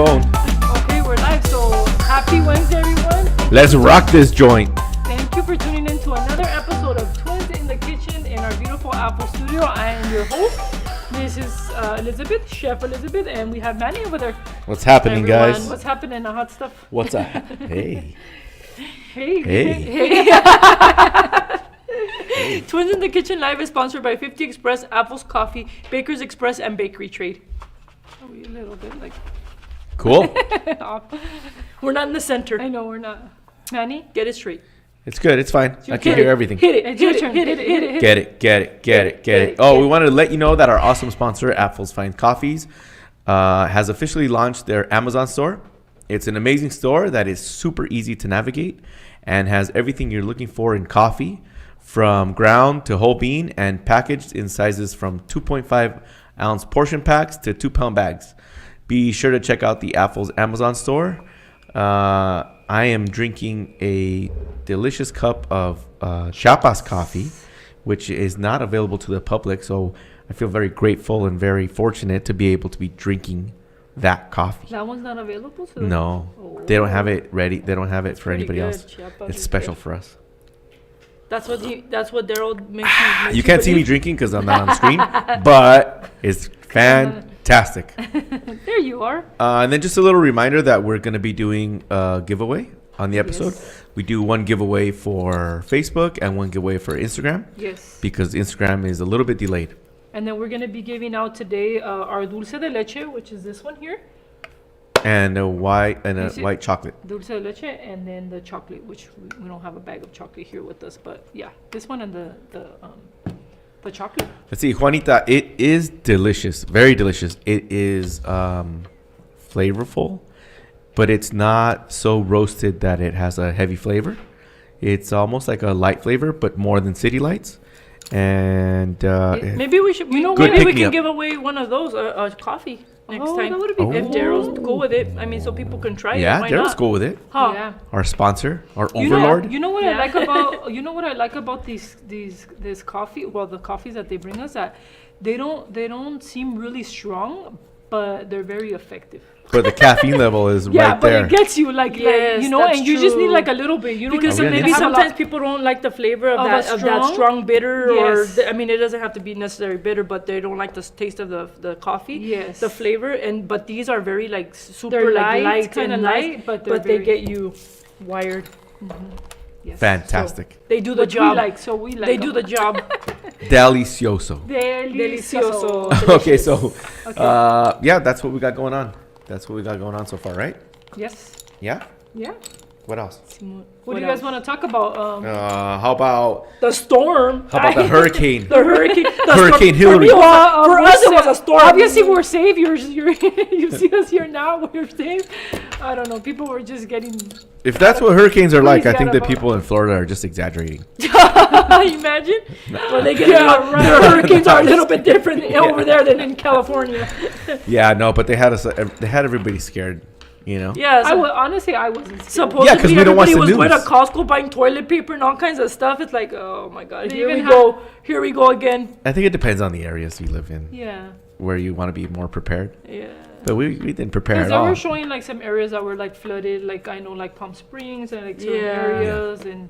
phone. Okay, we're live. So happy Wednesday, everyone. Let's rock this joint. Thank you for tuning in to another episode of Twins in the Kitchen in our beautiful Apple studio. I am your host. This is Elizabeth, Chef Elizabeth, and we have Manny over there. What's happening, Everyone, guys? what's happening? The hot stuff. What's up? Hey. Hey. Twins in the Kitchen Live is sponsored by 50 Express, Apple's Coffee, Baker's Express, and Bakery Trade. Are we a little bit like... Cool. We're not in the center. I know we're not. Manny, get it straight. It's good. It's fine. I can Hit hear it. everything. Hit it. It's your turn. Hit it. Get it. Oh, we wanted to let you know that our awesome sponsor, Apple's Fine Coffees, has officially launched their Amazon store. It's an amazing store that is super easy to navigate and has everything you're looking for in coffee, from ground to whole bean, and packaged in sizes from 2.5 ounce portion packs to 2-pound bags. Be sure to check out the Apple's Amazon store. I am drinking a delicious cup of Chiapas coffee, which is not available to the public. So I feel very grateful and very fortunate to be able to be drinking that coffee. That one's not available to No, they don't have it ready. They don't have it for anybody else. Chiapas It's is special good. for us. That's what Daryl makes You can't see me drinking because I'm not on screen, but it's fantastic. There you are. And then just a little reminder that we're going to be doing a giveaway on the episode. Yes. We do one giveaway for Facebook and one giveaway for Instagram. Yes. Because Instagram is a little bit delayed. And then we're going to be giving out today our dulce de leche, which is this one here. And a white chocolate. Dulce de leche, and then the chocolate, which we don't have a bag of chocolate here with us, but yeah, this one and the chocolate. Let's see, Juanita, it is delicious, very delicious. It is flavorful, but it's not so roasted that it has a heavy flavor. It's almost like a light flavor, but more than City Lights. And maybe we should, maybe we can give away one of those, a coffee. Next time, that would be if Daryl's cool with it, I mean, so people can try it. yeah, Why Daryl's not? cool with it. Huh. Yeah. Our sponsor, our overlord. You know what I like about this coffee. Well, the coffees that they bring us, that they don't seem really strong, but they're very effective. But the caffeine level is right there. But it gets you like Yes, and that's you just need true. like a little bit. You don't Because need to maybe have a sometimes lot. people don't like the flavor of Of that strong bitter, Yes. or I mean, it doesn't have to be necessarily bitter, but they don't like the taste of the coffee. Yes. The flavor, but these are very like super They're like light, light kinda and light, nice, but but they're they very- get you wired. Yes. Fantastic. They do the Which job. we like They do the them. job. Delicioso. Delicioso. Okay, so yeah, that's what we got going on. That's what we got going on so far, right? Yes. Yeah. Yeah. What else? What do you guys want to talk about? How about The storm. the hurricane? The hurricane. Hurricane Hillary. For us, it was a storm. Obviously, we're saviors. You see us here now. We're safe. I don't know. People were just getting. If that's what hurricanes are like, I Please think get the about- people in Florida are just exexaggerating. Imagine when they get The hurricanes are a little bit different over there than in California. Yeah, no, but they had everybody scared. You know. Yes. Honestly, I wasn't scared. Supposedly, Yeah, 'cause we don't watch everybody the was news. going to Costco buying toilet paper and all kinds of stuff. It's like, oh my God, They here we even go. Here we go again. I think it depends on the areas you live in, Yeah. where you want to be more prepared. Yeah. But we didn't prepare Because at they all. were showing like some areas that were like flooded, like I know like Palm Springs and like certain Yeah. areas and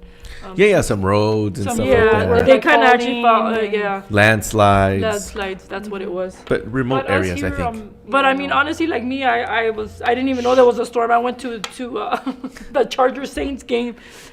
Yeah, some roads and Some- stuff Yeah, like that. they kind of actually falling found, and- yeah, Landslides, landslides. That's what it was. but remote But us areas, I here, think. But I mean, honestly, like me, I didn't even know there was a storm. I went to the Chargers Saints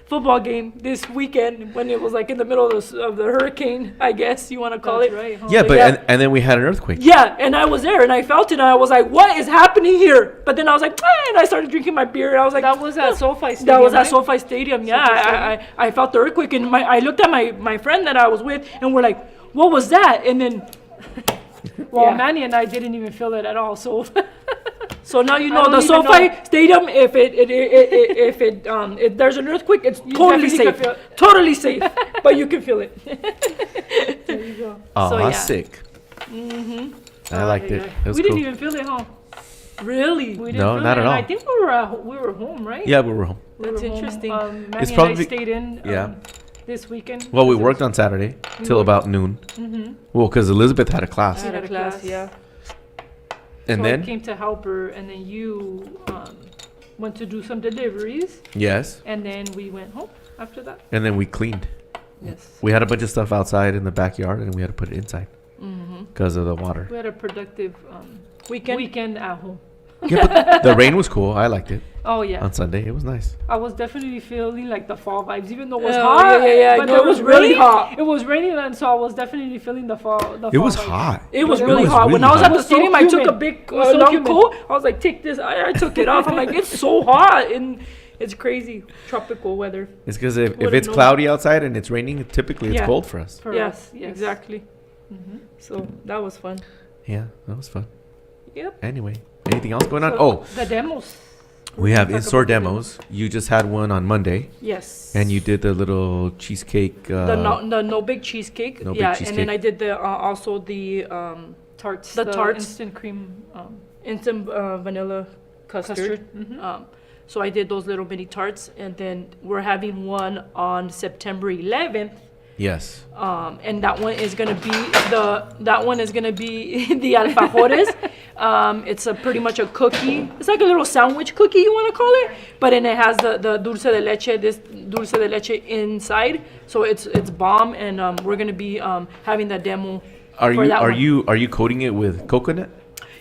football game this weekend when it was like in the middle of the hurricane, I guess you want to call That's it. right, huh? Yeah, but Yeah. And then we had an earthquake. Yeah, and I was there and I felt it and I was like, what is happening here? But then I was like, and I started drinking my beer and I was like, That was at SoFi Stadium. that was at right? SoFi Stadium. Yeah, Stadium. I felt the earthquake and I looked at my friend that I was with and we're like, what was that? And then, Well, yeah. Manny and I didn't even feel it at all. So So now you I know don't the even SoFi know. Stadium. If there's an earthquake, it's totally definitely safe. can feel it. Totally safe, but you can feel it. there you go. Oh, So, yeah. sick. I liked it. It was We cool. didn't even feel it, huh? Really? We didn't No, feel not it. at And I all. think we were home, right? Yeah, we were home. We That's were home. interesting. Manny It's and probably- I stayed in. Yeah. This weekend. Well, we because it worked was- on Saturday till worked. about noon. Mm-hmm. Well, because Elizabeth had a class. I had a class, yeah. And so then? I came to help her, and then you went to do some deliveries, Yes. and then we went home after that. And then we cleaned. Yes. We had a bunch of stuff outside in the backyard, and we had to put it inside Mm-hmm. because of the water. We had a productive Weekend. at home. Yeah, but the rain was cool. I liked it Oh yeah, on Sunday. It was nice. I was definitely feeling like the fall vibes, even though it was Oh, hot. yeah. But No, there it was really rain. hot. It was raining, and so I was definitely feeling the fall. It was vibes. hot. It was It really was hot. When really I was hot. at It the was so stadium, I took a humid. big It was so long humid. coat. I was like, take this. I took it off. I'm like, it's so hot. And it's crazy. Tropical weather. It's because if Wouldn't it's know. cloudy outside and it's raining, typically it's Yeah. cold for us. For Yes, us, yes. exactly. Mhm. So that was fun. Yeah, that was fun. Yep. Anyway, anything else going on? So, Oh, the demos. we have Talk in-store about the demos. You just had one on Monday, Yes. and you did the little cheesecake. the no big cheesecake. No big yeah, cheesecake. and then I did the also the Tarts. The tarts. Instant cream instant vanilla custard. custard. Mhm. So I did those little mini tarts, and then we're having one on September 11th. Yes. And that one is gonna be the alfajores. It's a pretty much a cookie. It's like a little sandwich cookie, you want to call it, but then it has the dulce de leche, this dulce de leche inside. So it's bomb, and we're gonna be having that demo. Are for you that are one. you are you coating it with coconut?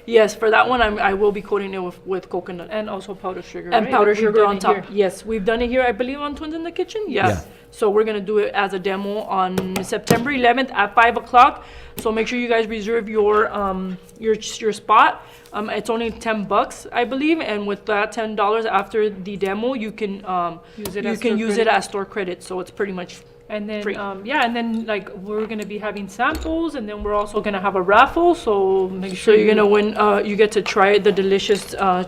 Yes, for that one I will be coating it with coconut And also powdered sugar. and right? powder Like we've sugar done on it top. here. Yes, we've done it here, I believe, on Twins in the Kitchen. Yes. Yeah. So we're gonna do it as a demo on September 11th at 5 o'clock. So make sure you guys reserve your spot. It's only $10, I believe, and with that $10 after the demo, you can Use it you as can store use credit. it as store credit. So it's pretty much And then free. and then like we're gonna be having samples, and then we're also gonna have a raffle. So make so sure you're gonna win. You get to try the delicious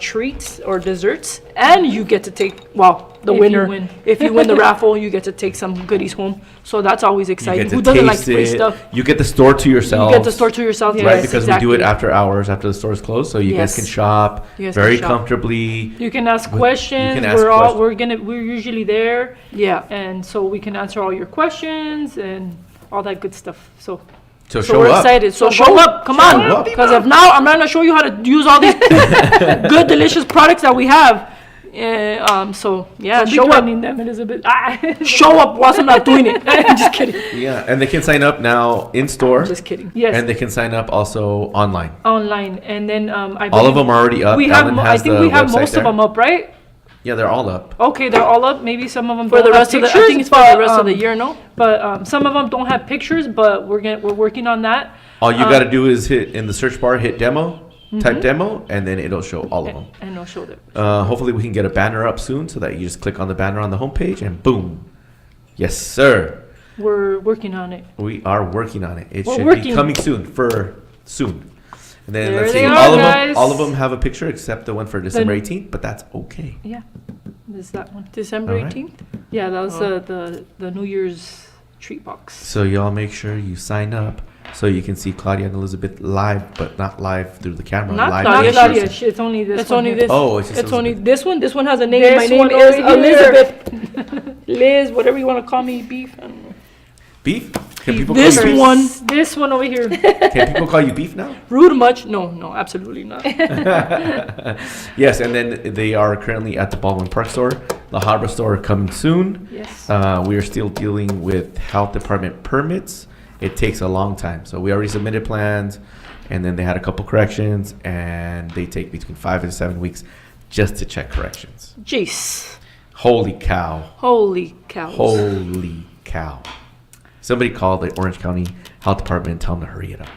treats or desserts, and you get to take the If you winner. win. If you win the raffle, you get to take some goodies home. So that's always You exciting. get to Who doesn't like taste free it. stuff? You get the store to yourself. You get to store to yourself, Yes, right? yes, Because exactly. we do it after hours, after the store's closed, so you guys Yes. can shop You guys can very shop. comfortably. You can ask questions. ask We're usually there, Yeah. and so we can answer all your questions and all that good stuff. So So So show we're up. excited. So So show show up. Come Show on. up. Because if now I'm not gonna show you how to use all these good, delicious products that we have. So yeah, don't be show up. threatening them, Elizabeth. Show up whilst I'm not doing it. Just kidding. Yeah, and they can sign up now in store, Just kidding. Yes, and they can sign up also online. online, and then I All of believe them are already up. we have. Ellen I has think the we have website most there. of them up, right? Yeah, they're all up. Okay, they're all up. Maybe some of them For don't the have rest of the, I pictures, think it's for but, the rest of the um, year, no? But some of them don't have pictures, but we're working on that. All you got to do is hit in the search bar, hit demo, type demo, and then it'll show all of them. And I'll show them. Hopefully, we can get a banner up soon so that you just click on the banner on the homepage and boom. Yes, sir. We're working on it. We are working on it. It We're should be working. coming soon. And then There let's they see. are, All of guys. them. All of them have a picture except the one for December 18th, but that's okay. Yeah, there's that one. December All right. 18th? Yeah, that was Oh. the New Year's treat box. So y'all make sure you sign up so you can see Claudia and Elizabeth live, but not live through the camera. Not live Claudia, in Not person. Claudia. It's only this. It's one only here. this. Oh, it's just It's only Elizabeth. this one. This one has a name. This My name one is over here. Elizabeth. Liz, whatever you want to call me, beef. I don't know. Beef? Can people This call you beef? one. This one over here. Can people call you beef now? Rude much? No, absolutely not. Yes, and then they are currently at the Baldwin Park store, the Harbor store coming soon. Yes. We are still dealing with health department permits. It takes a long time. So we already submitted plans, and then they had a couple corrections, and they take between 5 and 7 weeks just to check corrections. Jeez. Holy cow. Holy cows. Holy cow. Somebody called the Orange County Health Department and tell them to hurry it up.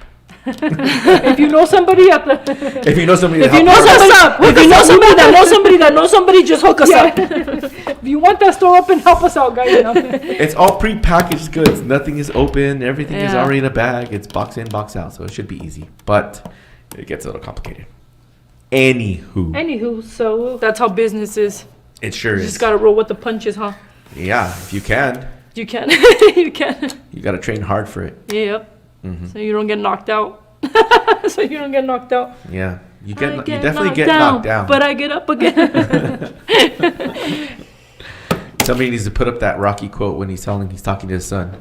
If you know somebody at the If you know somebody, If you know somebody, if you know somebody that knows somebody that knows somebody, just hook us up. if you want that store up and help us out, guys. You know? it's all pre-packaged goods. Nothing is open. Everything is Yeah. already in a bag. It's box in, box out. So it should be easy. But it gets a little complicated. Anywho, so That's how business is. It sure You is. just gotta roll with the punches, huh? Yeah, if you can. You can. You can. You got to train hard for it. Yep. Hmm. So you don't get knocked out. So you don't get knocked out. Yeah. You I you definitely get knocked down. But I get up again. Somebody needs to put up that Rocky quote when he's talking to his son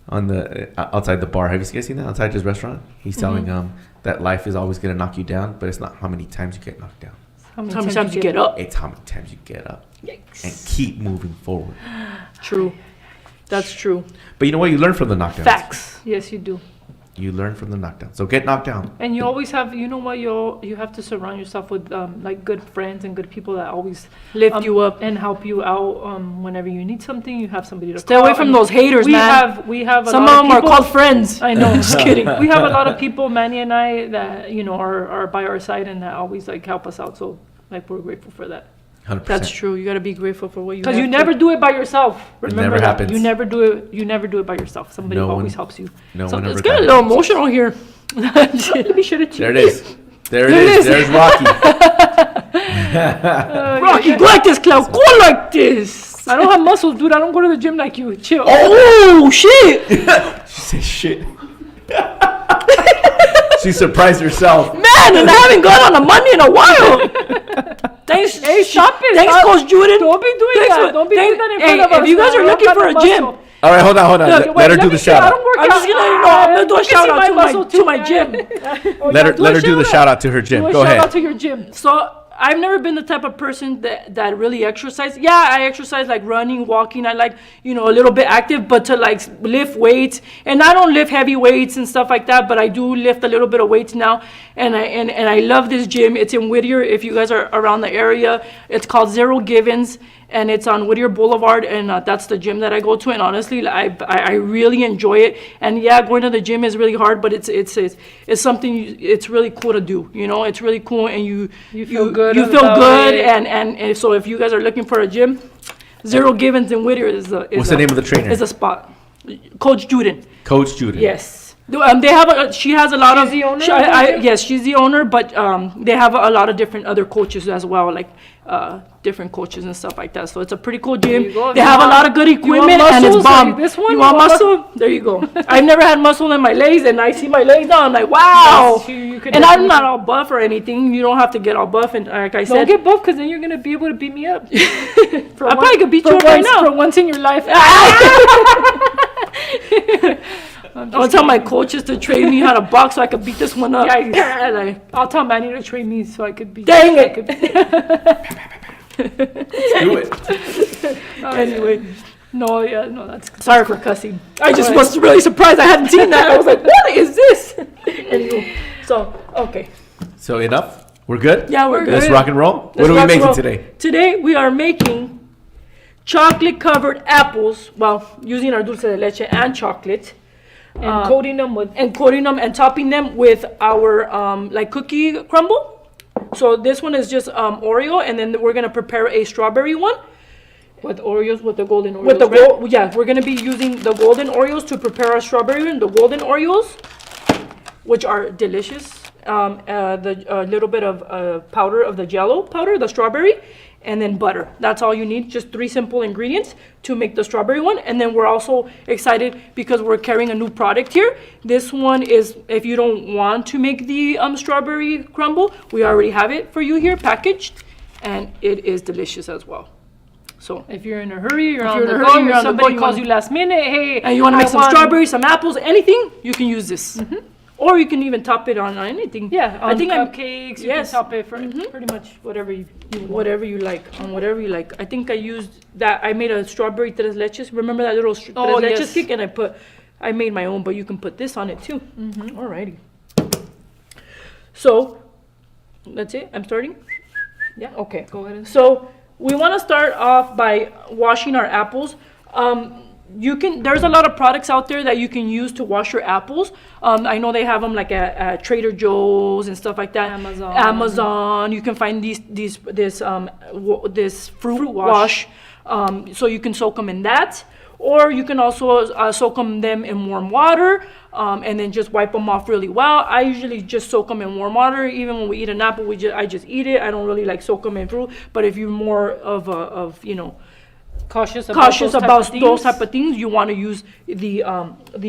on the outside the bar. Have you guys seen that outside his restaurant? He's telling that life is always going to knock you down, but it's not how many times you get knocked down. How many times you get up? It's how many times you get up. Yikes. And keep moving forward. True. That's true. But you know what? You learn from the knockdowns. Facts. Yes, you do. You learn from the knockdown. So get knocked down. And you always have, you know what, you have to surround yourself with like good friends and good people that always Lift you up. and help you out whenever you need something. You have somebody to Stay call. away from those haters, we man. we have a Some lot of them are people- called friends. I know. Just kidding. We have a lot of people, Manny and I, that are by our side and that always like help us out. So like we're grateful for that. 100%. That's true. You gotta be grateful for what you have. Because you never do it by yourself. Remember never that. happens. You never do it. You never do it by yourself. Somebody No always one- helps you. No So one ever it's getting a got little emotional here. Let me show it to There you. it is. There it is. There's Rocky. Rocky, go like this, Cloud. Go like this. I don't have muscles, dude. I don't go to the gym like you. Chill. Oh shit, She said shit. She surprised herself. man! And I haven't gone on a Monday in a while. Thanks, Hey, stop it. Thanks, Stop. Coach Juden. Don't be doing Thanks that. for- Don't be doing that in front of Hey, us. if you guys man. are I looking don't for got a the gym, muscle. All right, hold on. Look, Let wait, her do me the see. shout I out. don't work I'm just out. gonna, I'm gonna do a Let me shout see out my to muscle to too, my man. gym. Oh, Let yeah, her do the shout shout out to her gym. Do a Go shout out ahead. to your gym. So I've never been the type of person that really exercise. Yeah, I exercise like running, walking. I like, a little bit active, but to like lift weights, and I don't lift heavy weights and stuff like that, but I do lift a little bit of weights now. And I love this gym. It's in Whittier. If you guys are around the area, it's called Zero Givens, and it's on Whittier Boulevard, and that's the gym that I go to. And honestly, I really enjoy it. And yeah, going to the gym is really hard, but it's something. It's really cool to do. It's really cool, and you feel good You feel about good, it. and so if you guys are looking for a gym, Zero Givens in Whittier is What's the name of the trainer? Is a spot. Coach Juden. Coach Judy. Yes. They have she has a lot She's of the owner of the gym? yes, she's the owner, but they have a lot of different other coaches as well, like different coaches and stuff like that. So it's a pretty cool gym. you go. They You have a want- lot of good you want equipment, and it's muscles bomb. like this one? You want You want muscle? There you go. I've never had muscle in my legs, and I see my legs now. I'm like, wow. Yes, you could and I'm definitely- not all buff or anything. You don't have to get all buff. And like I Don't said, get buff, because then you're gonna be able to beat me up. I probably could beat you up right now. For once in your life. I'll tell my coaches to train me how to box so I could beat this one up. Yeah, Like, I'll tell Manny to train me so I could be. Dang I it. could- Do it. anyway, no, that's sorry for cussing. I just Alright. was really surprised I hadn't seen that. I was like, what is this? Anyway, so, okay. So enough? We're good? Yeah, we're good. Let's rock and roll. What Let's are we rock and making roll. today? Today we are making chocolate covered apples, well, using our dulce de leche and chocolate. and coating them with. And coating them and topping them with our like cookie crumble. So this one is just Oreo, and then we're gonna prepare a strawberry one. With Oreos, with the golden Oreos. With the right? yeah, we're gonna be using the golden Oreos to prepare our strawberry and the golden Oreos, which are delicious. The little bit of powder of the Jello powder, the strawberry, and then butter. That's all you need. Just 3 simple ingredients to make the strawberry one. And then we're also excited because we're carrying a new product here. This one is, if you don't want to make the strawberry crumble, we already have it for you here packaged, and it is delicious as well. So. If you're in a hurry, you're on you're in the a go, hurry, you're on the somebody go, you calls wanna- you last minute, hey, And you want to I make some want- strawberries, some apples, anything, you can use this. Or you can even top it on anything. Yeah, I think I'm cupcakes, you yes. can top it for pretty much whatever you want. whatever you like, on whatever you like. I think I used that. I made a strawberry tres leches. Remember that little tres Oh, leches yes. cake, and I made my own, but you can put this on it too. Alrighty. So that's it. I'm starting. Yeah. Okay. Go ahead and So we want to start off by washing our apples. There's a lot of products out there that you can use to wash your apples. I know they have them like at Trader Joe's and stuff like that. Amazon. You can find this fruit wash. So you can soak them in that. Or you can also soak them in warm water and then just wipe them off really well. I usually just soak them in warm water. Even when we eat an apple, I just eat it. I don't really like soak them in fruit. But if you're more of cautious cautious about those things. type of things, you want to use the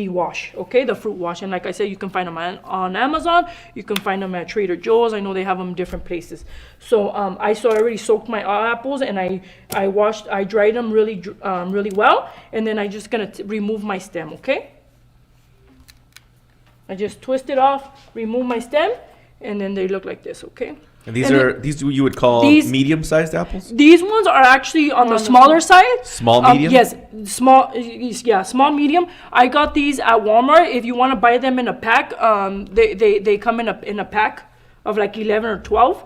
wash, okay, the fruit wash. And like I said, you can find them on Amazon. You can find them at Trader Joe's. I know they have them different places. So I already soaked my apples, and I dried them really well, and then I just gonna remove my stem, okay. I just twist it off, remove my stem, and then they look like this, okay? And these you would call medium-sized apples? These ones are actually on the smaller side. Small, medium? Yes, small, medium. I got these at Walmart. If you want to buy them in a pack, they come in a pack of like 11 or 12.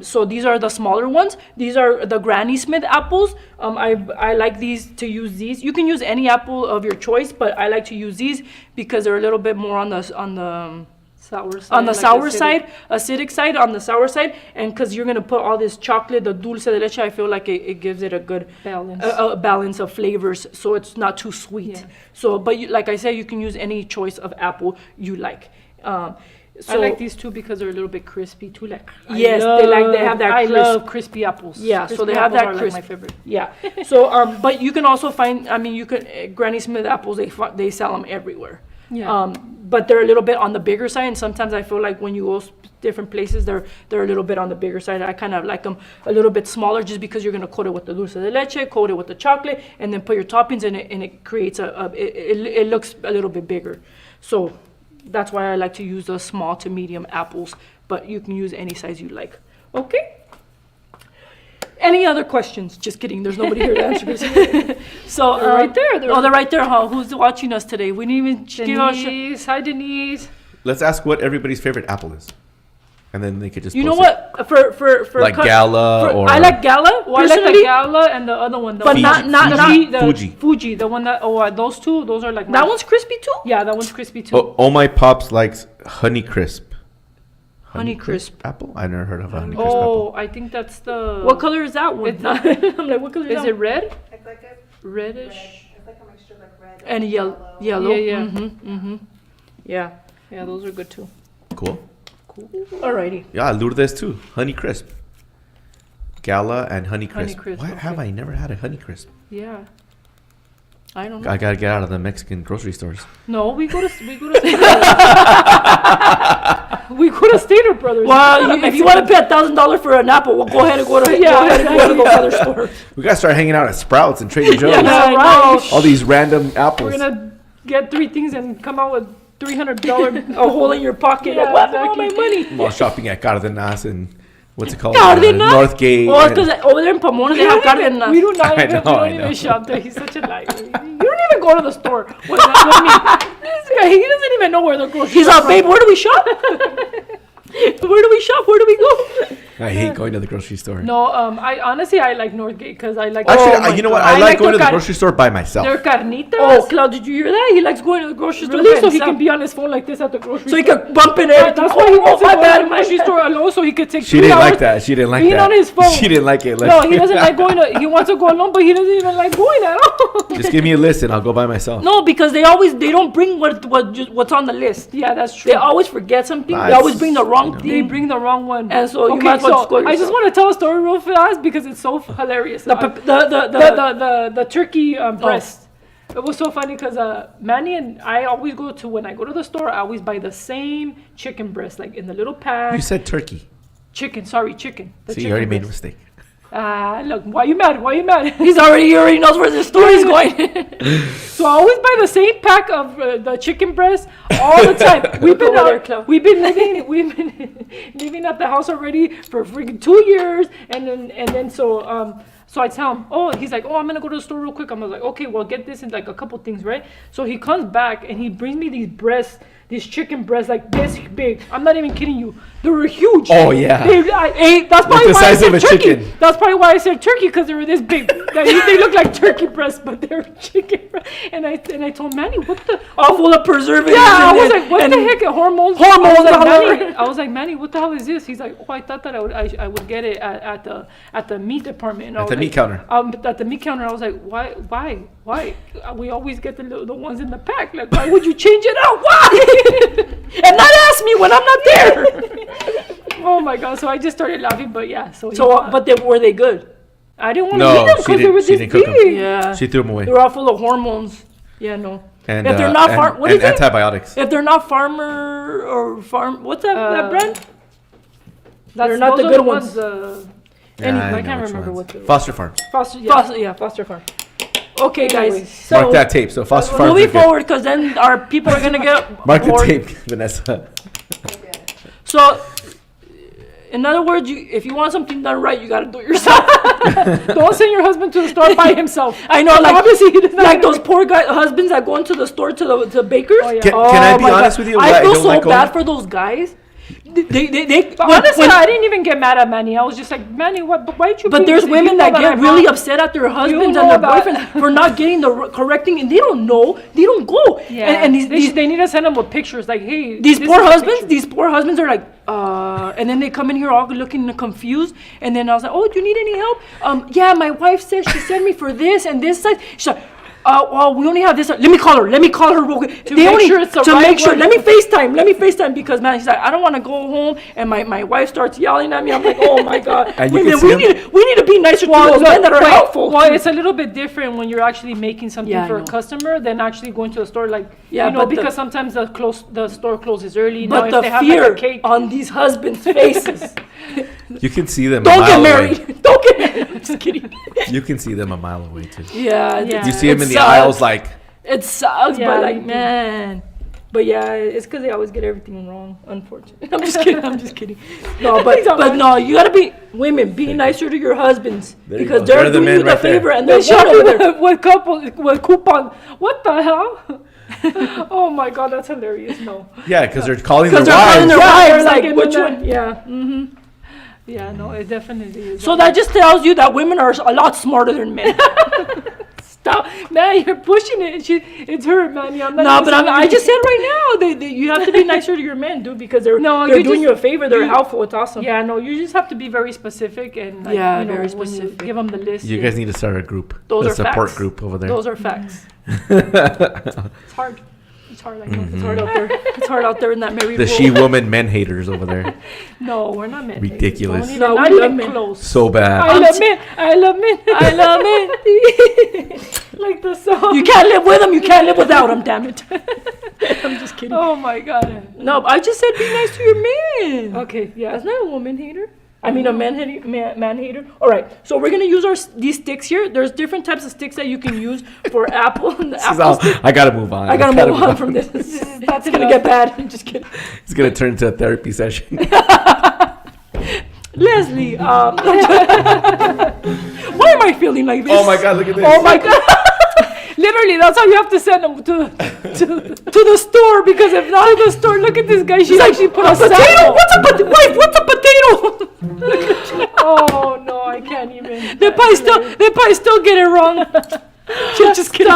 So these are the smaller ones. These are the Granny Smith apples. I like to use these. You can use any apple of your choice, but I like to use these because they're a little bit more on the Sour side. On the like sour acidic. side, acidic side, on the sour side, and because you're gonna put all this chocolate, the dulce de leche, I feel like it gives it a good Balance. a balance of flavors, so it's not too sweet. Yeah. So, but like I said, you can use any choice of apple you like. I So like these too because they're a little bit crispy too. Like Yes, they have that I crisp. love crispy apples. Yeah, so Crispy they have apples that are, crisp. Like my favorite. Yeah. So, but you can also find. I mean, you could Granny Smith apples. They sell them everywhere. Yeah. But they're a little bit on the bigger side, and sometimes I feel like when you go different places, they're a little bit on the bigger side. I kind of like them a little bit smaller, just because you're gonna coat it with the dulce de leche, coat it with the chocolate, and then put your toppings in it, and it creates it looks a little bit bigger. So that's why I like to use the small to medium apples, but you can use any size you like. Okay. Any other questions? Just kidding. There's nobody here to answer this. So They're right there. They're right there, huh? Who's watching us today? We didn't even give out. Denise, hi Denise. Let's ask what everybody's favorite apple is. And then they could just You know post it. what? For Like Gala or... I like Gala. Well, I like the personally, Gala and the other one. The but one not the Fuji. Fuji, the one that those two, those are like that one's crispy too. Yeah, that one's crispy too. Oh, my pops likes Honey Crisp. Honey Crisp. apple? I never heard of a Honey Crisp Oh, apple. I think that's the. What color is that one? It's not- I'm like, what color is Is that it one? red? It's like a Reddish. It's like a mixture of like red And yellow. Yellow. Yeah, yeah. Mm-hmm. Yeah. Yeah, those are good too. Cool. Alrighty. Yeah, Lourdes too. Honey Crisp. Gala and Honey Crisp. Crisp, Why have okay. I never had a Honey Crisp? Yeah. I don't know. I gotta get out of the Mexican grocery stores. No, we go to we go to Stater Brothers. Well, if you want to pay $1,000 for an apple, well, go ahead and go to the other store. We gotta start hanging out at Sprouts and Trader Joe's. Yeah, I right. All these random apples. We're gonna get 3 things and come out with $300. A hole in your pocket. Yeah, What? All my exactly. money. While shopping at Cardenas and what's it called? Cardenas? Northgate. Well, and- because over there in Pomona, they have Cardenas. We do not I even, know, we I don't know. even shop there. He's such a liar. You don't even go to the store. With me. This guy, he doesn't even know where the grocery He's store like, babe, where do we shop? Where do we shop? Where do we go? I hate going to the grocery store. No, I honestly I like Northgate because I like. Actually, my you know what? God. I I like like going to the the grocery store by myself. Their carnitas. Oh, Cloud, did you hear that? He likes going to the grocery store Really? by So he himself. can be on his phone like this at the grocery So he store. could bump in everything. That's why he wants to my go bad, to the my grocery bad. store alone, so he could take. She 3 didn't hours like that. She didn't like being that. on his phone. She didn't like it. No, he doesn't like going to. He wants to go alone, but he doesn't even like going at all. Just give me a list and I'll go by myself. No, because they don't bring what's on the list. Yeah, that's true. They always forget something. Nah, They always it's- bring the wrong They thing. bring the wrong one. And so you okay, might as well so just go I just yourself. want to tell a story real fast because it's so hilarious. The turkey breast. It was so funny because Manny and I always go to, when I go to the store, I always buy the same chicken breast, like in the little pack. You said turkey. Chicken, sorry, chicken. The See, chicken you already made a breast. mistake. Look, why you mad? Why you mad? He already knows where the story's going. So I always buy the same pack of the chicken breast all the time. We've been Over there, Chloe. we've been living at the house already for freaking 2 years, and then so I tell him, oh, he's like, oh, I'm gonna go to the store real quick. I'm like, okay, well, get this and like a couple things, right? So he comes back and he brings me these breasts, these chicken breasts like this big. I'm not even kidding you. They were huge. Oh, yeah. I ate. That's probably the why I size of said a turkey. chicken. That's probably why I said turkey, because they were this big. They look like turkey breasts, but they're chicken breasts. And I told Manny, what the? All full of preservatives. Yeah, I in was it. like, what And the heck? Hormones. Hormones I was, like, all over. Manny, I was like, Manny, what the hell is this? He's like, oh, I thought that I would get it at the meat department. And I At was the like, meat counter. At the meat counter, I was like, why? We always get the ones in the pack. Like, why would you change it out? Why? And not ask me when I'm not there. Oh my god! So I just started laughing, but yeah. So But were they good? I didn't want to No, eat them she because they didn't- were she this didn't cook 'em. big. Yeah. She threw them away. They're all full of hormones. Yeah, no. And, if they're not and, what and is it? antibiotics. If they're not farmer or farm, what's that brand? They're not the good ones. Yeah, Anyway, I know can't which remember ones. what the Foster Farms. Foster. Yeah. Foster Farm. Okay, guys. Anyways. So Mark that tape. So Foster Farms moving are good. forward, because then our people are gonna get Mark the bored. tape, Vanessa. So, in other words, if you want something done right, you gotta do it yourself. Don't send your husband to the store by himself. I know, like Obviously, he does not like those poor husbands that go into the store to the bakers. Oh, yeah. Can I be my honest God. with you? I feel don't so like bad going- for those guys. They But honestly, I didn't even get mad at Manny. I was just like, Manny, why'd you? but keep there's this- women you know that get I'm really not- upset at their husbands know and their that. boyfriends for not getting the correct thing, and they don't know. They don't go. Yeah, And they need to send them with pictures. Like, hey, these this poor is the husbands, picture. these poor husbands are like, and then they come in here all looking confused, and then I was like, oh, do you need any help? Yeah, my wife says she sent me for this and this size. She's like, well, we only have this. Let me call her real quick. To make sure it's the to right make sure. one. Let me FaceTime because man, she's like, I don't want to go home, and my wife starts yelling at me. I'm like, oh my god. And you Women, can see we need to be nicer to those men that are helpful. Well, it's a little bit different when you're actually making something Yeah, I for a know. customer than actually going to a store. Like, Yeah, you know, but the- because sometimes the store closes early. Now, But if the they have fear like a cake, on these husbands' faces. You can see them. Don't a get mile married. Away. Don't get married. I'm just kidding. You can see them a mile away too. Yeah. Yeah. You see them It in the sucks. aisles, like It sucks, Yeah, but you like, do. man. But yeah, it's because they always get everything wrong, unfortunately. I'm just kidding. I'm just kidding. No, but no, you gotta be women. Be nicer to your husbands There you because go. they're They're the doing men you the right there. favor and they they're shop one over there. with coupon. What the hell? Oh my god, that's hilarious. No. yeah, because they're calling their Because they're calling wives. their Yeah, wives they're like, like, which in one? Yeah. Mm-hmm. Yeah, no, it definitely is. So that just tells you that women are a lot smarter than men. Stop, man! You're pushing it. It's her, man. I'm not No, even but saying I just anything. said right now, you have to be nicer to your men, dude, because they're No, they're you doing just- you a favor. They're you- helpful. It's awesome. Yeah, no, you just have to be very specific and like, Yeah, you know, very when you specific. give them the list. You guys need to start a group, Those a are support facts. group over there. Those are facts. It's hard. It's hard. I know. It's hard out there. It's hard out there in that married the world. she-woman men haters over there. No, we're not men. Ridiculous. Don't even, No, not we even love men. close. So bad. I love men. I love men. I love it. Like the song. You can't live with them. You can't live without them. Damn it. I'm just kidding. Oh my god. No, I just said be nice to your man. Okay. Yeah. That's not a woman hater. I mean a man hater. All right, so we're gonna use these sticks here. There's different types of sticks that you can use for apple. The This is apple all- stick. I gotta move on. I gotta move on from this. That's gonna get bad. I'm just kidding. It's gonna turn into a therapy session. Leslie, why am I feeling like this? Oh my god, look at this. Oh my god. Literally, that's how you have to send them to the store, because if not to the store, look at this guy. She actually put a Potato? sample. Wife, what's a potato? Oh no, I can't even. They probably still get it wrong. Just kidding.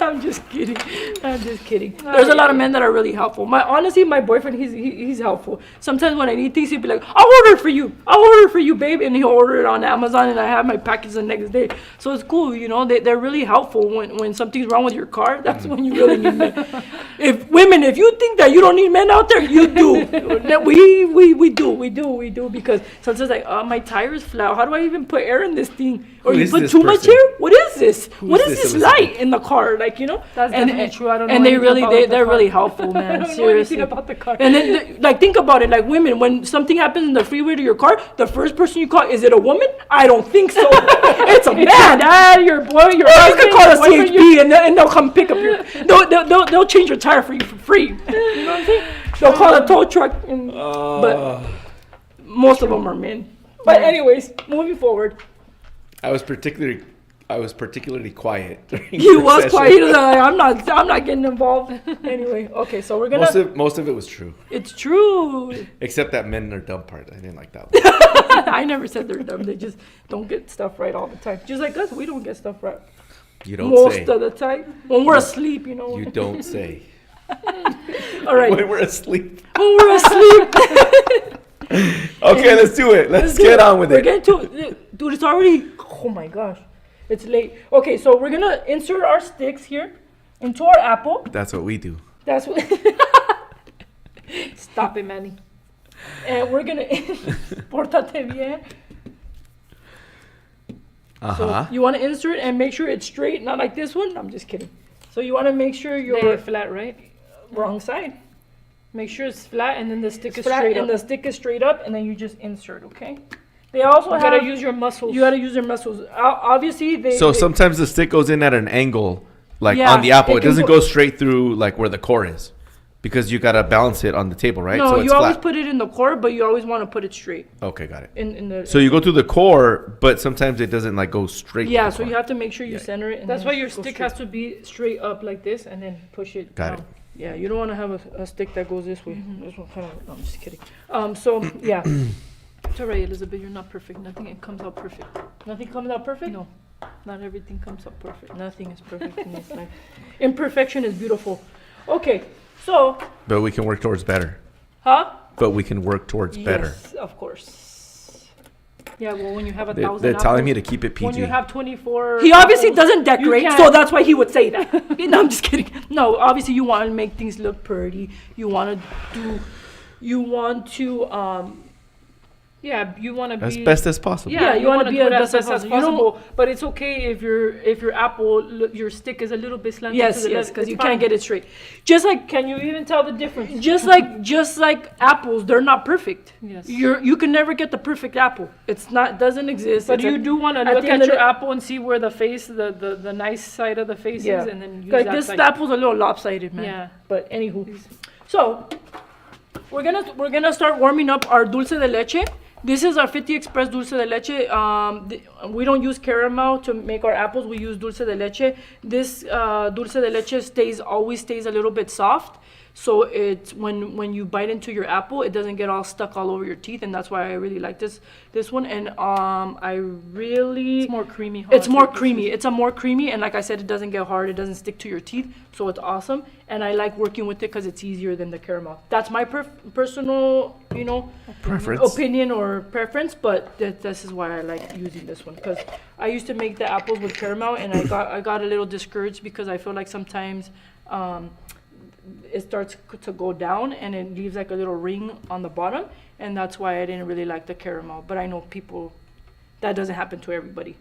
I'm just kidding. I'm just kidding. There's a lot of men that are really helpful. Honestly, my boyfriend, he's helpful. Sometimes when I need things, he'll be like, I'll order it for you, babe. And he'll order it on Amazon, and I have my package the next day. So it's cool, you know. They're really helpful when something's wrong with your car. That's when you really need men. If you think that you don't need men out there, you do. We do because sometimes like, my tire is flat. How do I even put air in this thing? Or Who you is put this too much person? air? What is this? What is is this this Elizabeth? light in the car? Like, you know? That's definitely true. I don't know And anything about the they're car. really helpful, man. I don't know Seriously. anything about the car. And then, like, think about it. Like, women, when something happens in the freeway to your car, the first person you call, is it a woman? I don't think so. It's a It's your man. dad, your boy, your Or you husband, could call your a boyfriend, CHP and they'll come pick up your. They'll change your tire for you for free. You know what I'm saying? They'll call a tow truck. But most of them are men. But anyways, moving forward. I was particularly quiet. during He your was session. quiet. He was like, I'm not getting involved. Anyway, okay, so we're gonna. Most of it was true, It's true. except that men are dumb part. I didn't like that one. I never said they're dumb. They just don't get stuff right all the time. Just like us, we don't get stuff right You don't most say. of the time. When we're asleep, you know. You don't say. All right. When we're asleep. When we're asleep. Okay, let's do it. Let's do get it. on with We're it. getting to it. Dude, it's already. Oh my gosh. It's late. Okay, so we're gonna insert our sticks here into our apple. That's what we do. That's what. Stop it, Manny. And we're gonna. Pórtate bien. Uh-huh. So you want to insert and make sure it's straight, not like this one. I'm just kidding. So you want to make sure Lay you're it flat, right? wrong side. Make sure it's flat and then the stick is Flat straight and up. the stick is straight up, and then you just insert. Okay. They also You gotta use your muscles. You gotta use your muscles. Obviously, So sometimes the stick goes in at an angle, like Yeah, on the apple. it It can doesn't go- go straight through like where the core is, because you gotta balance it on the table, right? No, So it's you always flat. put it in the core, but you always want to put it straight Okay, got it. in the. So you go through the core, but sometimes it doesn't like go straight. yeah, to the so core. you have to make sure you Yeah. center it. And That's then why your go stick straight. has to be straight up like this, and then push it Got down. it. Yeah, you don't want to have a stick that goes this way. This one kind of. No, I'm just kidding. So yeah, It's alright, Elizabeth. You're not perfect. Nothing comes out perfect. nothing comes out perfect. No, not everything comes out perfect. Nothing is perfect in this life. Imperfection is beautiful. Okay, so But we can work towards better. huh? But we can work towards better. Yes, of course. Yeah, well, when you have They're 1,000 telling me apples, to keep it when PG. you have 24 He obviously apples, doesn't decorate, you so can't- that's why he would say that. No, I'm just kidding. No, obviously you want to make things look pretty. You want to Yeah, you want to As be best as possible. Yeah, you wanna wanna be do it as as best best as as possible. You don't- possible. But it's okay if your apple, your stick is a little bit slanted to yes, the yes, left. because It's you fine. can't get it straight. Just like Can you even tell the difference? just like apples, they're not perfect. Yes. You can never get the perfect apple. It's not doesn't exist. But It's you a- do want to at look the end at of your the- apple and see where the face, the nice side of the face Yeah. is, and then use like that this side. apple's a little lopsided, man. Yeah. But anywho, so we're gonna start warming up our dulce de leche. This is our 50 Express dulce de leche. We don't use caramel to make our apples. We use dulce de leche. This dulce de leche always stays a little bit soft. So it's when you bite into your apple, it doesn't get all stuck all over your teeth, and that's why I really like this one. And I really It's more creamy. Huh? it's more creamy. It's a more creamy, and like I said, it doesn't get hard. It doesn't stick to your teeth, so it's awesome. And I like working with it because it's easier than the caramel. That's my personal, Preference. opinion or preference. But this is why I like using this one, because I used to make the apples with caramel, and I got a little discouraged because I feel like sometimes it starts to go down and it leaves like a little ring on the bottom, and that's why I didn't really like the caramel. But I know people. That doesn't happen to everybody.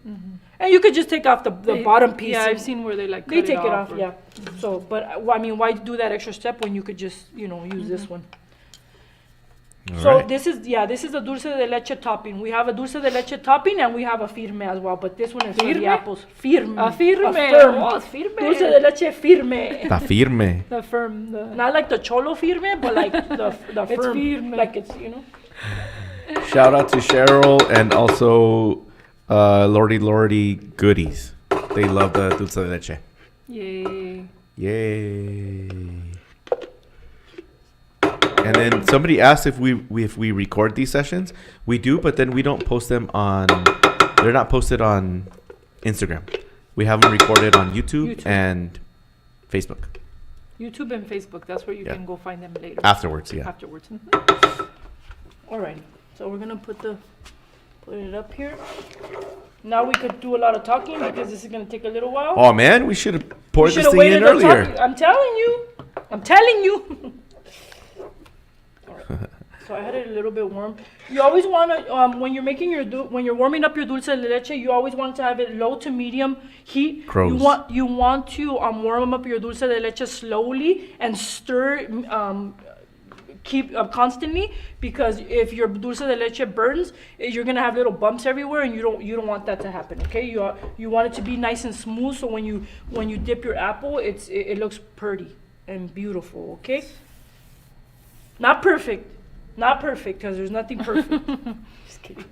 And you could just take off the bottom piece. Yeah, and I've seen where they like they cut take it off, or- yeah. So, but I mean, why do that extra step when you could just, use this one? All So right. this is the dulce de leche topping. We have a dulce de leche topping and we have a firme as well, but this one is for the Firme? apples. Firme. A firme. firm. Oh, it's firme. Dulce de leche firme. Está firme. The firm. Not like the cholo firme, but like the It's firm. firme. Like it's, Shout out to Cheryl and also Lordy Goodies. They love the dulce de leche. Yay. Yay. And then somebody asked if we record these sessions. We do, but then we don't post them they're not posted on Instagram. We have them recorded on YouTube. YouTube. And Facebook YouTube and Facebook. That's where you Yeah. can go find them later. afterwards, yeah. Afterwards. Alrighty. So we're gonna put it up here. Now we could do a lot of talking because this is gonna take a little while. Oh man, we should have poured You this should've thing waited in to earlier. talk. I'm telling you. Alright. So I had it a little bit warm. You always want to, when you're making when you're warming up your dulce de leche, you always want to have it low to medium heat. Crows. You want to warm up your dulce de leche slowly and stir. Keep constantly, because if your dulce de leche burns, you're gonna have little bumps everywhere, and you don't want that to happen. Okay, you want it to be nice and smooth, so when you dip your apple, it looks pretty and beautiful. Okay, not perfect, because there's nothing perfect. Just kidding.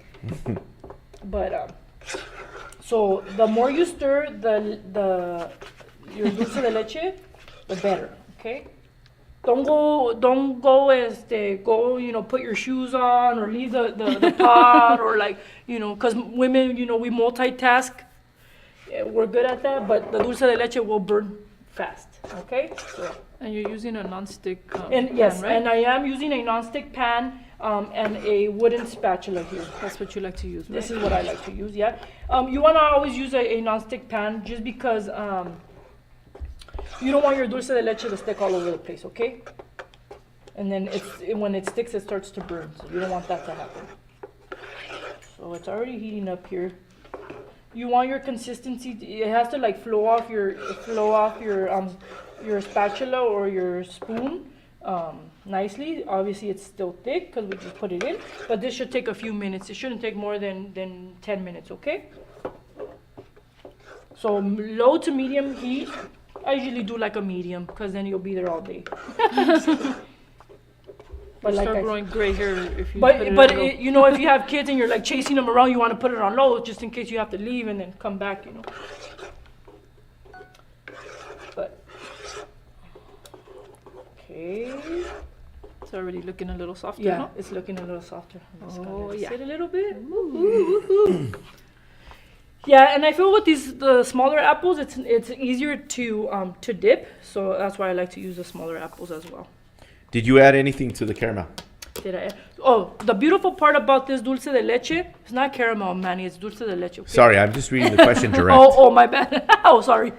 But so the more you stir your dulce de leche, the better. Okay. Don't go, put your shoes on or leave the pot or because women, we multitask. Yeah, we're good at that, but the dulce de leche will burn fast, okay? So, And you're using a non-stick and yes, pan, right? and I am using a non-stick pan and a wooden spatula here. That's what you like to use, right? This is what I like to use, yeah. You want to always use a non-stick pan just because you don't want your dulce de leche to stick all over the place, okay? And then when it sticks, it starts to burn, so you don't want that to happen. So it's already heating up here. You want your consistency, it has to flow off your spatula or your spoon. nicely. Obviously, it's still thick because we just put it in. But this should take a few minutes. It shouldn't take more than 10 minutes, okay? So low to medium heat. I usually do like a medium because then you'll be there all day. But like Start I growing gray hair if you put it But on low. you know, if you have kids and you're like chasing them around, you want to put it on low just in case you have to leave and then come back, you know. But okay, It's already looking a little softer, yeah, huh? it's looking a little softer. I'm just gonna Oh, let it yeah. sit a little bit. Yeah, and I feel with the smaller apples, it's easier to dip, so that's why I like to use the smaller apples as well. Did you add anything to the caramel? Did I? Oh, the beautiful part about this dulce de leche, it's not caramel, Manny, it's dulce de leche. Okay? Sorry, I'm just reading the question direct. Oh, my bad. Oh, sorry.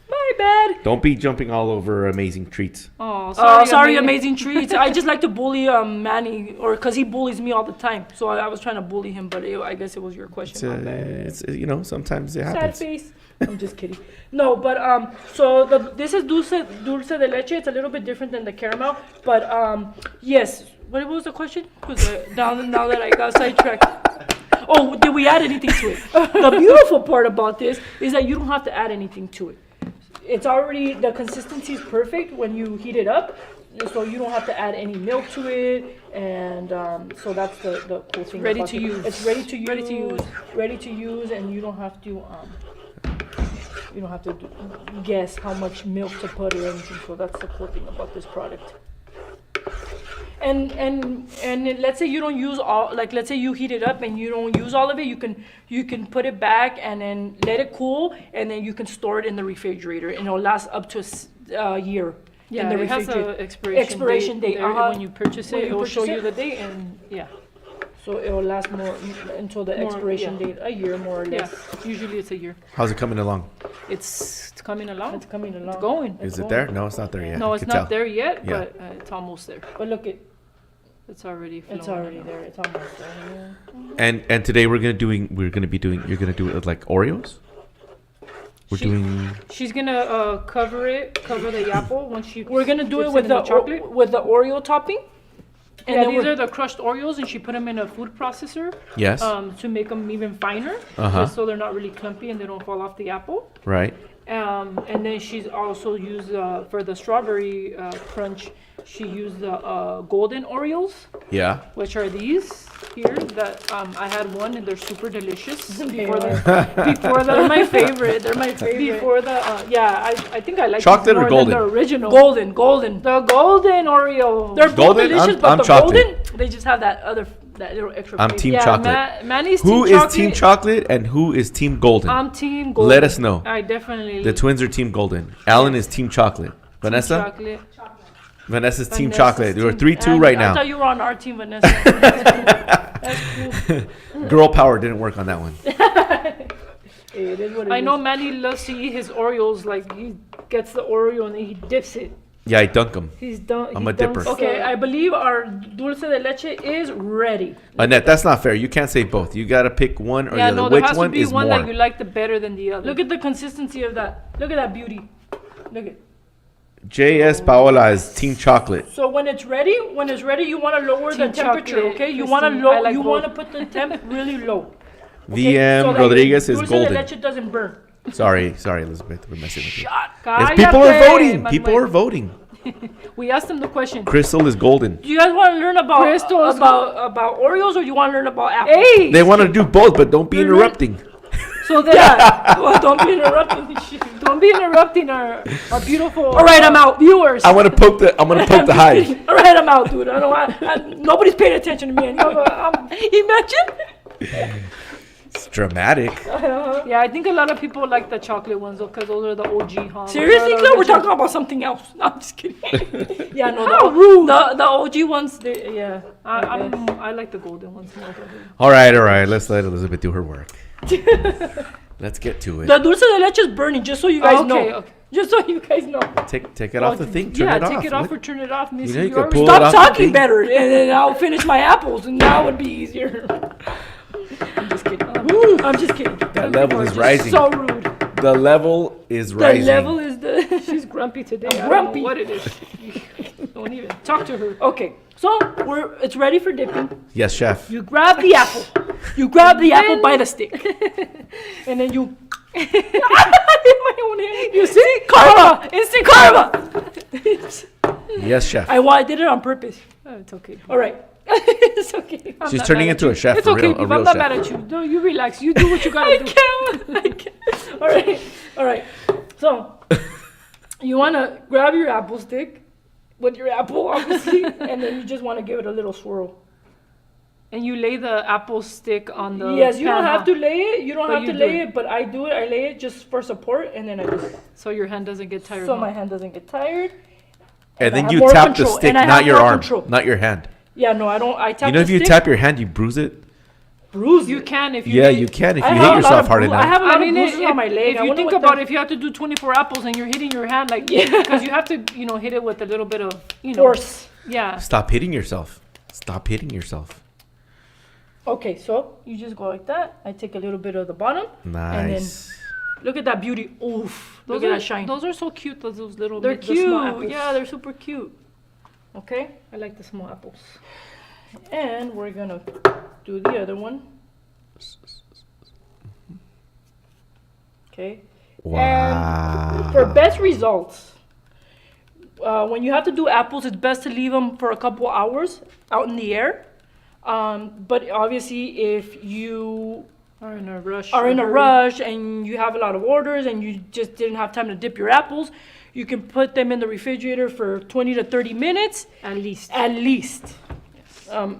My bad. Don't be jumping all over amazing treats. Oh, Sorry, amazing treats. I just like to bully Manny, or because he bullies me all the time. So I was trying to bully him, but I guess it was your question. My bad. It's you know, sometimes it Sad happens. face. I'm just kidding. No, but so this is dulce de leche. It's a little bit different than the caramel, but yes. What was the question? Now that I got sidetracked. Oh, did we add anything to it? The beautiful part about this is that you don't have to add anything to it. It's already, the consistency is perfect when you heat it up, so you don't have to add any milk to it, and so that's the cool thing. ready about to it. use. It's ready to use. Ready to use. Ready to use, and you don't have to guess how much milk to put or anything. So that's the cool thing about this product. And let's say you don't use all, like let's say you heat it up and you don't use all of it, you can put it back and then let it cool, and then you can store it in the refrigerator, and it'll last up to a year. Yeah, in the it has refrigerator. a expiration date. There, When you purchase When it, you it will purchase show it. you the date, and yeah, So it will last more until the More, expiration yeah. date, a year more or yeah. less. Usually it's a year. How's it coming along? It's coming along. It's coming along. It's going. Is it there? No, it's not there yet. No, I it's can not tell. there yet, Yeah. but it's almost there. But look, It's already flowing. it's already there. It's almost there. Yeah. And today you're gonna do it with like Oreos. We're She- doing She's gonna cover the apple once she. We're gonna do it dips with in the chocolate. with the Oreo topping. And Yeah, then these we're- are the crushed Oreos, and she put them in a food processor yes, to make them even finer, Uh-huh. just so they're not really clumpy and they don't fall off the apple. right. And then she's also used for the strawberry crunch. She used the golden Oreos, Yeah. which are these here. That I had one, and they're super delicious. Before They're my favorite. They're my favorite. before the I think I like Chocolate or more golden? than the original. Golden. The golden Oreo. They're both Golden? delicious, I'm but the chocolate. golden, they just have that little extra. I'm flavor. team yeah, chocolate. Manny's Who team is chocolate. Team Chocolate and who is Team Golden? I'm team golden. Let us know. I definitely. The twins are Team Golden. Alan is Team Chocolate. Vanessa? Chocolate. Vanessa's Team Vanessa's Chocolate. We're team- 3-2 right I now. thought you were on our team, Vanessa. That's cool. Girl power didn't work on that one. It is what it I know is. Manny loves to eat his Oreos. Like he gets the Oreo and then he dips it. Yeah, I dunk them. He's done. I'm a dipper. Okay, I believe our dulce de leche is ready. Annette, that's not fair. You can't say both. You gotta pick one or Yeah, the no, other. there Which has to one be is one more? that you like the better than the other. Look at the consistency of that. Look at that beauty. Look at. JS Paola is Team Chocolate. So when it's ready, you want to lower the Team temperature. chocolate, Okay, you Christine, want to I like you want to both. put the temp really low. Okay? VM So that Rodriguez is dulce golden. de leche doesn't burn. Sorry, Elizabeth. We're messing with you. Cállate, People are voting. Manuel. People are voting. We asked him the question. Crystal is golden. Do you guys want to learn about Crystals. about Oreos, or you want to learn about apples? Hey. They want to do both, but don't be You're interrupting. So then, Well, don't be interrupting. don't be interrupting our beautiful. All right, I'm out. Viewers. I'm gonna poke the hive. All right, I'm out, dude. I don't want. Nobody's paying attention to me. And imagine. It's dramatic. Yeah, I think a lot of people like the chocolate ones because those are the OG, huh? Seriously, Those are Claire, the we're original. talking about something else. No, I'm just kidding. Yeah, no, How rude. The OG ones, yeah. I like the golden ones more. All right. Let's let Elizabeth do her work. Let's get to it. The dulce de leche is burning, just so you guys know. Okay. Just so you guys know. Take it off the thing. Turn Yeah, it off. take it off What? or turn it off. Missy, You know you you could already- pull it Stop off the talking thing. better, and then I'll finish my apples, and that would be easier. I'm just kidding. I'm just kidding. That level is Just rising. So rude. The level is The rising. level is the. She's grumpy today. I'm I don't grumpy. know what it is. Don't even talk to her. Okay, so it's ready for dipping. Yes, chef. You grab the apple. You grab the apple by the stick, and then you. You see, karma, instant karma. Yes, chef. I did it on purpose. Oh, it's okay. All right, it's okay. I'm She's not turning mad into at a you. chef, It's a okay, real Eve, I'm chef. not mad at you. No, you relax. You do what you gotta do. I can't. All right. So you want to grab your apple stick with your apple, obviously, and then you just want to give it a little swirl. And you lay the apple stick on the Yes, you don't pan, have to lay it. You don't But have you to do lay it. it, but I do it. I lay it just for support, and then I just so your hand doesn't get tired. so huh? my hand doesn't get tired. And I then have you more tap the control, stick, and I not have your more arm, control. not your hand. Yeah, no, I don't. I tap You know, the if you stick, tap your hand, you bruise it. bruise You it. can if you. Yeah, hit- you can if I you have hit a lot yourself of hard bru- enough. I have a I lot mean, of bruises on my leg. if I you wonder think what about the if you have to do 24 apples and you're hitting your hand like because you have to, hit it with a little bit of, force. Yeah. Stop hitting yourself. Stop hitting yourself. Okay, so you just go like that. I take a little bit of the bottom. Nice. Look at that beauty. Oof. Those Look at are that shine. Those are so cute. Those little. They're the cute. small apples. Yeah, they're super cute. Okay. I like the small apples. And we're gonna do the other one. Okay. Wow. For best results, when you have to do apples, it's best to leave them for a couple hours out in the air. But obviously, if you Are in a rush. are in a hurry. rush and you have a lot of orders and you just didn't have time to dip your apples, you can put them in the refrigerator for 20 to 30 minutes At least. at least.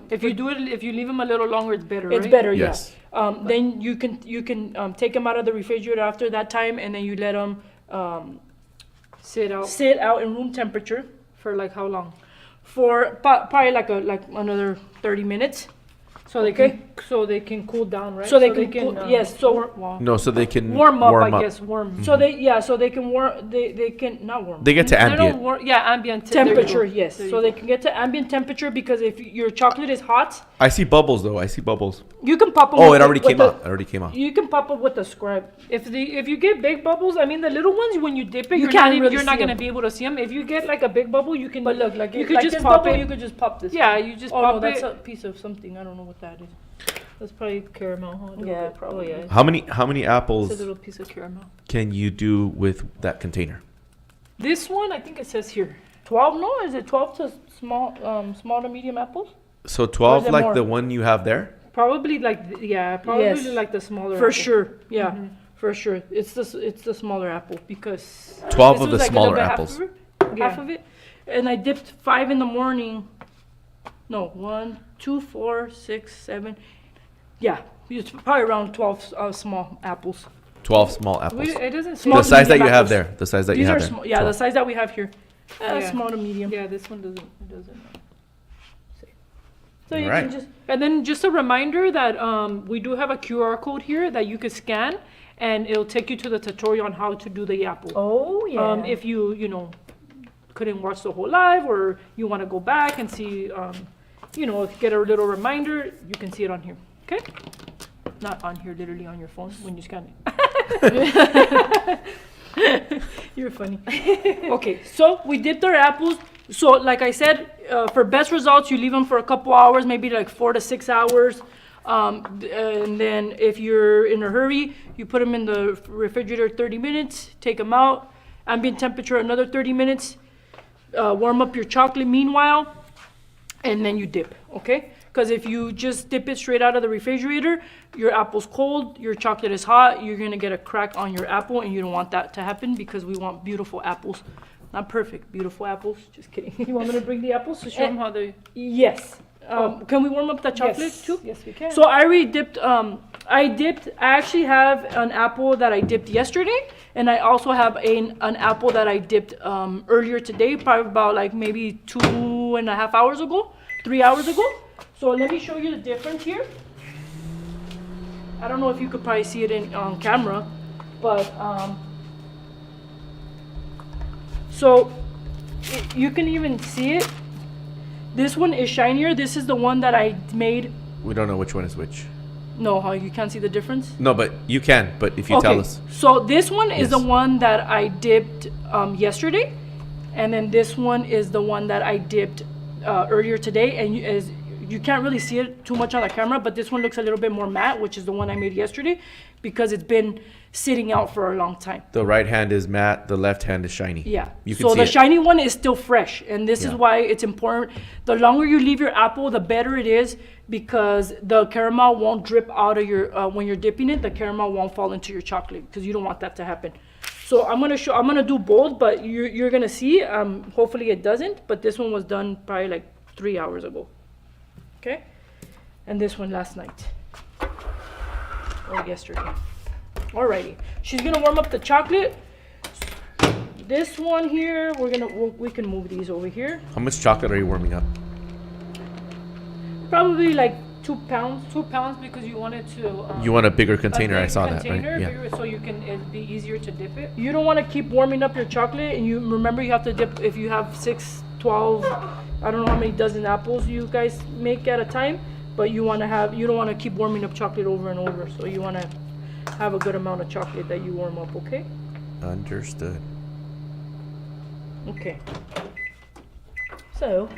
If you leave them a little longer, it's better. It's right? better, Yes. yeah. Then you can take them out of the refrigerator after that time, and then you let them Sit out sit out in room temperature for like how long? for probably like another 30 minutes. So they Okay. can cool down, right? So they can cool- yes, so- wow. No, so they can warm up, I guess. Warm. So they can warm. They can not warm. They get to They don't ambient. ambient there you go. temperature, yes. There you So go. they can get to ambient temperature because if your chocolate is hot, I see bubbles though. I see bubbles. you can pop them. Oh, with it already with came the- out. It already came out. You can pop it with the scribe. If you get big bubbles, I mean the little ones when you dip it, You you're can't not even, really you're not see gonna 'em. be able to see them. If you get like a big bubble, you can. But look, like you it- could like just this pop bubble, it. you could just pop this. Yeah, you just Oh pop no, that's it. a piece of something. I don't know what that is. That's probably caramel. Huh? A little Yeah, bit. probably. Oh, yeah. How many It's a apples little piece of caramel. can you do with that container? This one, I think it says here. 12? No, is it 12 to small to medium apples? So 12 it like more? the one you have there? Probably probably Yes. like the smaller. For apple. sure, yeah, for sure. It's the smaller apple Because 12 this of was the like a little smaller bit apples. half of it, and I dipped 5 in the morning. No, 1, 2, 4, 6, 7. Yeah, it's probably around 12 small apples. 12 small apples. it doesn't say. Small The size that you medium have apples. there. The size that you These have are there. small. Yeah, the 12. size that we have here. Yeah. Small to medium. Yeah, this one doesn't. So you Alright. can just. And then just a reminder that we do have a QR code here that you could scan, and it'll take you to the tutorial on how to do the apple. Oh yeah. If you couldn't watch the whole live, or you want to go back and see, get a little reminder, you can see it on here. Okay? Not on here, literally on your phone when you scan it. You're funny. Okay, so we dipped our apples. So, like I said, for best results, you leave them for a couple hours, maybe like 4 to 6 hours. And then if you're in a hurry, you put them in the refrigerator 30 minutes, take them out, ambient temperature another 30 minutes, warm up your chocolate meanwhile, and then you dip, okay? Because if you just dip it straight out of the refrigerator, your apple's cold, your chocolate is hot, you're gonna get a crack on your apple, and you don't want that to happen because we want beautiful apples. Not perfect, beautiful apples. Just kidding. You want me to bring the apples to show them how they... Yes. Can we warm up the chocolate Yes. too? Yes, we can. So I already dipped. I actually have an apple that I dipped yesterday, and I also have an apple that I dipped earlier today, probably about like maybe 2.5 hours ago, 3 hours ago. So let me show you the difference here. I don't know if you could probably see it on camera, but so you can even see it. This one is shinier. This is the one that I made. We don't know which one is which. No, how you can't see the difference? No, but you can. But if you tell us. So this one is the Yes. one that I dipped yesterday, And then this one is the one that I dipped earlier today, and you can't really see it too much on the camera, but this one looks a little bit more matte, which is the one I made yesterday, because it's been sitting out for a long time. The right hand is matte, the left hand is shiny. Yeah. You can so see the it. shiny one is still fresh, and this is Yeah. why it's important. The longer you leave your apple, the better it is, because the caramel won't drip out of your when you're dipping it. The caramel won't fall into your chocolate, because you don't want that to happen. So I'm gonna do both, but you're gonna see. Hopefully it doesn't. But this one was done probably like 3 hours ago. Okay, and this one last night or yesterday. Alrighty, she's gonna warm up the chocolate. This one here, we can move these over here. How much chocolate are you warming up? Probably like 2 pounds. 2 pounds because you want it to. You want a bigger a container. I big saw that, right? container, Yeah. bigger, so you can it'd be easier to dip it. You don't want to keep warming up your chocolate, and you remember you have to dip if you have 6, 12, I don't know how many dozen apples you guys make at a time, but you don't want to keep warming up chocolate over and over. So you want to have a good amount of chocolate that you warm up, okay? Understood. Okay. So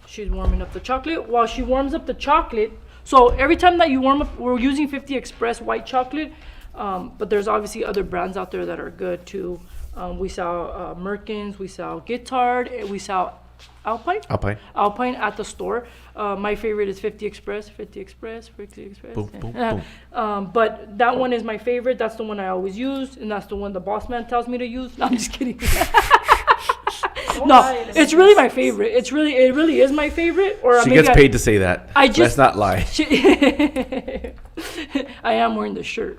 she's warming up the chocolate. While she warms up the chocolate, so every time that you warm up, we're using 50 Express white chocolate, but there's obviously other brands out there that are good too. We sell Merkins, we sell Guittard, we sell Alpine at the store. My favorite is 50 Express. Boom, boom, boom. But that one is my favorite. That's the one I always use, and that's the one the boss man tells me to use. No, I'm just kidding. No, it's really my favorite. It really is my favorite. Or She maybe gets paid to say that. I just- Let's not lie. I am wearing the shirt.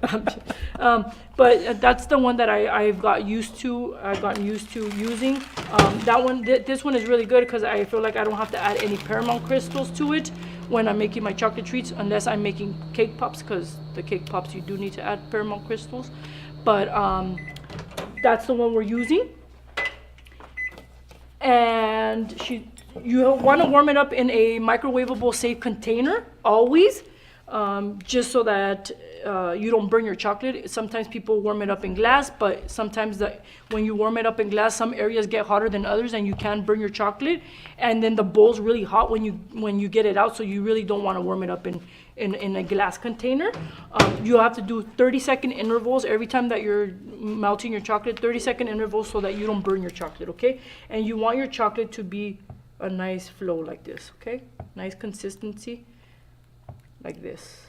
But that's the one that I've gotten used to using. That one, this one is really good because I feel like I don't have to add any caramel crystals to it when I'm making my chocolate treats, unless I'm making cake pops, because the cake pops you do need to add caramel crystals. But that's the one we're using. And you want to warm it up in a microwavable safe container always, just so that you don't burn your chocolate. Sometimes people warm it up in glass, but sometimes when you warm it up in glass, some areas get hotter than others, and you can burn your chocolate. And then the bowl's really hot when you get it out, so you really don't want to warm it up in a glass container. You have to do 30-second intervals every time that you're melting your chocolate, 30-second intervals, so that you don't burn your chocolate, okay? And you want your chocolate to be a nice flow like this, okay? Nice consistency like this,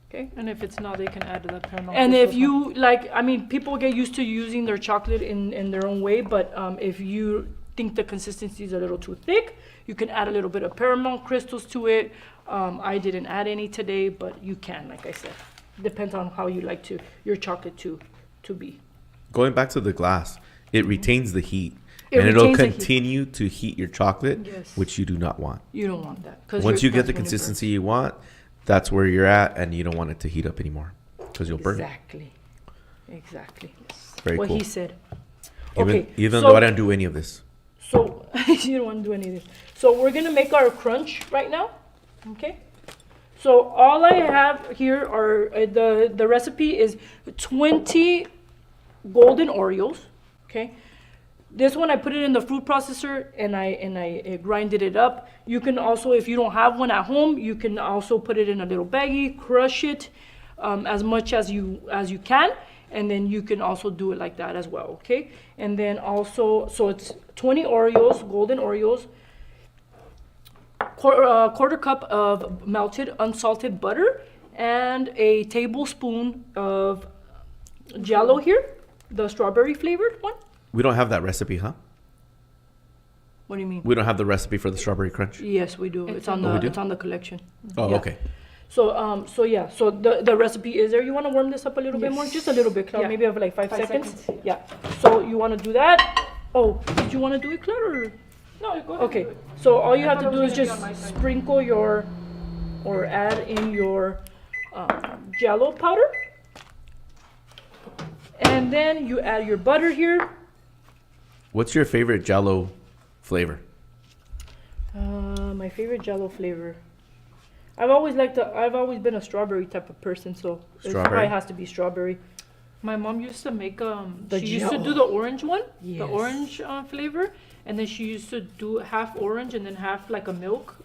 okay? And if it's not, they can add the caramel. And if crystals. you people get used to using their chocolate in their own way, but if you think the consistency is a little too thick, you can add a little bit of caramel crystals to it. I didn't add any today, but you can, like I said. Depends on how you like your chocolate to be. Going back to the glass, it retains the heat. It And it'll retains the heat. continue to heat your chocolate, Yes. which you do not want. You don't want that. 'Cause Once you get the that's when it burns. consistency you want, that's where you're at, and you don't want it to heat up anymore because you'll burn it. Exactly. Very what cool. he said. Even so- though I don't do any of this. So you don't want to do any of this. So we're gonna make our crunch right now. Okay. So all I have here are the recipe is 20 golden Oreos. Okay. This one I put it in the food processor and I grinded it up. You can also, if you don't have one at home, you can also put it in a little baggie, crush it as much as you can, and then you can also do it like that as well. Okay. And then also, so it's 20 Oreos, golden Oreos, quarter cup of melted unsalted butter, and a tablespoon of Jell-O here, the strawberry flavored one. We don't have that recipe, huh? What do you mean? We don't have the recipe for the strawberry crunch. Yes, we do. It's on we do? it's on the collection. Oh, Yeah. okay. So so the recipe is there. You want to warm this up a little bit more, just a little bit, Claude. Yeah. Maybe have like 5 5 seconds. seconds. Yeah. So you want to do that. Oh, did you want to do it, Claude? Or? No, go ahead. Okay. So all you I have thought to it do was is gonna be just on my side. sprinkle or add in your Jell-O powder, and then you add your butter here. What's your favorite Jell-O flavor? My favorite Jell-O flavor. I've always been a strawberry type of person, so it Strawberry? probably has to be strawberry. My mom used to make The she used to Jello. do the orange one, Yes. the orange flavor, and then she used to do half orange and then half like a milk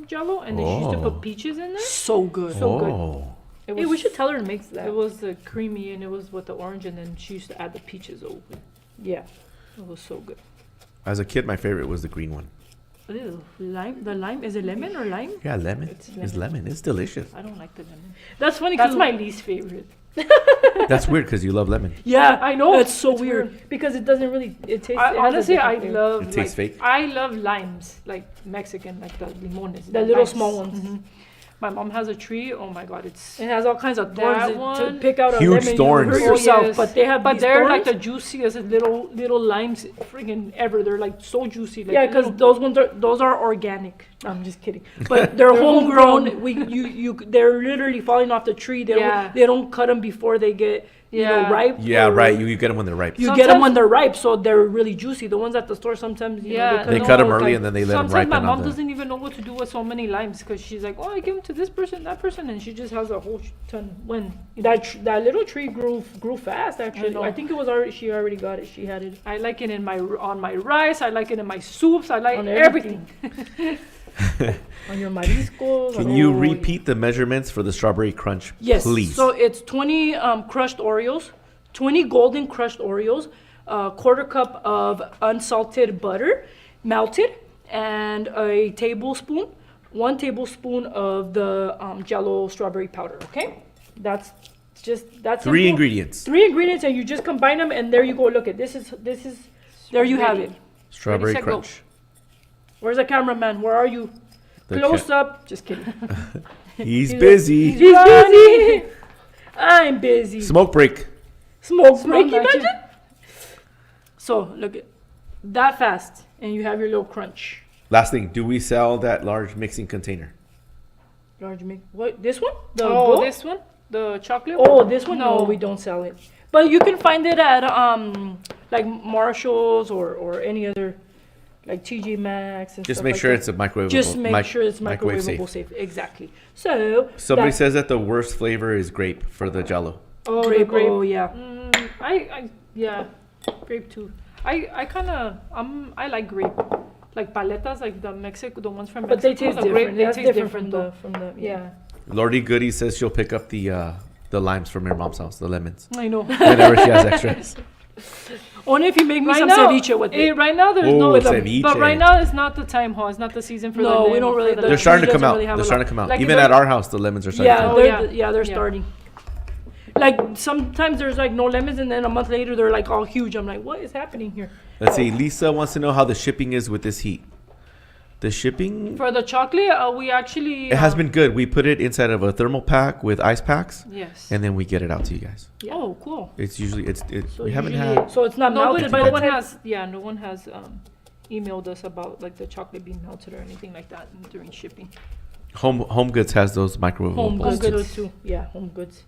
Jello, and then she used to Oh. put peaches in there. So good. So good. Oh. It Hey, we should tell her to make that. It was creamy and it was with the orange, and then she used to add the peaches over. Yeah. It was so good. As a kid, my favorite was the green one. Ew, lime. The lime. Is it lemon or lime? Yeah, lemon. It's It's lemon. It's delicious. I don't like the lemon. That's funny. That's 'cause- my least favorite. That's weird because you love lemon. Yeah, I know. It's so It's weird because it doesn't really. It tastes. I, it has a honestly, I different flavor. love It tastes like, fake. I love limes, like Mexican, like the limones. The little limes. small ones. Mhm. My mom has a tree. Oh my god, it's It has all kinds of thorns That to one- pick out a Huge lemon. thorns. You hurt Oh, yourself, yes. but they have. but these they're thorns. like the juiciest little limes freaking ever. They're like so juicy. Like Yeah, because little- those are organic. I'm just kidding, but they're homegrown. They're literally falling off the tree. Yeah. They don't cut them before they get Yeah. ripe. Yeah, or- right. You get them when they're ripe. You get them Sometimes- when they're ripe, so they're really juicy. The ones at the store sometimes, you know, They no, cut 'em like, early and then they let 'em sometimes ripen my on mom the- doesn't even know what to do with so many limes because she's like, oh, I give them to this person, that person, and she just has a whole ton. When that little tree grew fast. Actually, know. I think it was already. She already got it. She had it. I like it on my rice. I like it in my soups. I like On everything. On your mariscos. Can on you your- repeat the measurements for the strawberry crunch, Yes. please? So it's 20 crushed Oreos, 20 golden crushed Oreos, a quarter cup of unsalted butter, melted, and a tablespoon, 1 tablespoon of the Jello strawberry powder. Okay, that's Three simple. ingredients. 3 ingredients, and you just combine them, and there you go. Look at this is. There you have it. Strawberry Ready, set, go. crunch. Where's the cameraman? Where are you? The Close up. Just kidding. He's busy. He's busy. I'm busy. Smoke break. Smoke break, Smoke imagine? magic. So, look at that fast, and you have your little crunch. Last thing, do we sell that large mixing container? Large mix. What? This one? The Oh, bowl? this one, the chocolate. Oh, this one? No, No. we don't sell it. But you can find it at like Marshalls or any other, like TJ Maxx and Just stuff make like sure that. it's a microwavable. Just make sure it's microwave microwavable safe. safe. Exactly. So Somebody that- says that the worst flavor is grape for the Jello. Oh, grape. the grape. Oh yeah. Yeah, grape too. I kind of I like grape, like paletas, like the ones from Mexico. But they taste the different. grape, they That's taste different different from though. the Yeah, Lordy Goody says she'll pick up the limes from your mom's house, the lemons, I know. whenever she has extras. Only if you make me Right some now, ceviche with it. right now there's Oh, no with but ceviche. right now it's not the time, huh? It's not the season for No, the we don't really- for the- They're starting to doesn't come out. really have They're a starting to lot. come out. Like, Even it's at like- our house, the lemons are starting Yeah, to come Oh, out. they're yeah. they're Yeah. starting. Like sometimes there's like no lemons, and then a month later they're like all huge. I'm like, what is happening here? Let's see. Lisa wants to know how the shipping is with this heat. The shipping, For the chocolate, we actually it has been good. We put it inside of a thermal pack with ice packs, yes. and then we get it out to you guys. Oh, cool. It's usually So we haven't usually- had. So it's not Nobody, melted but by no the one time. has. Yeah, no one has emailed us about like the chocolate being melted or anything like that during shipping. Home Goods has those microwave Home bowls goods too. too. Yeah, home goods.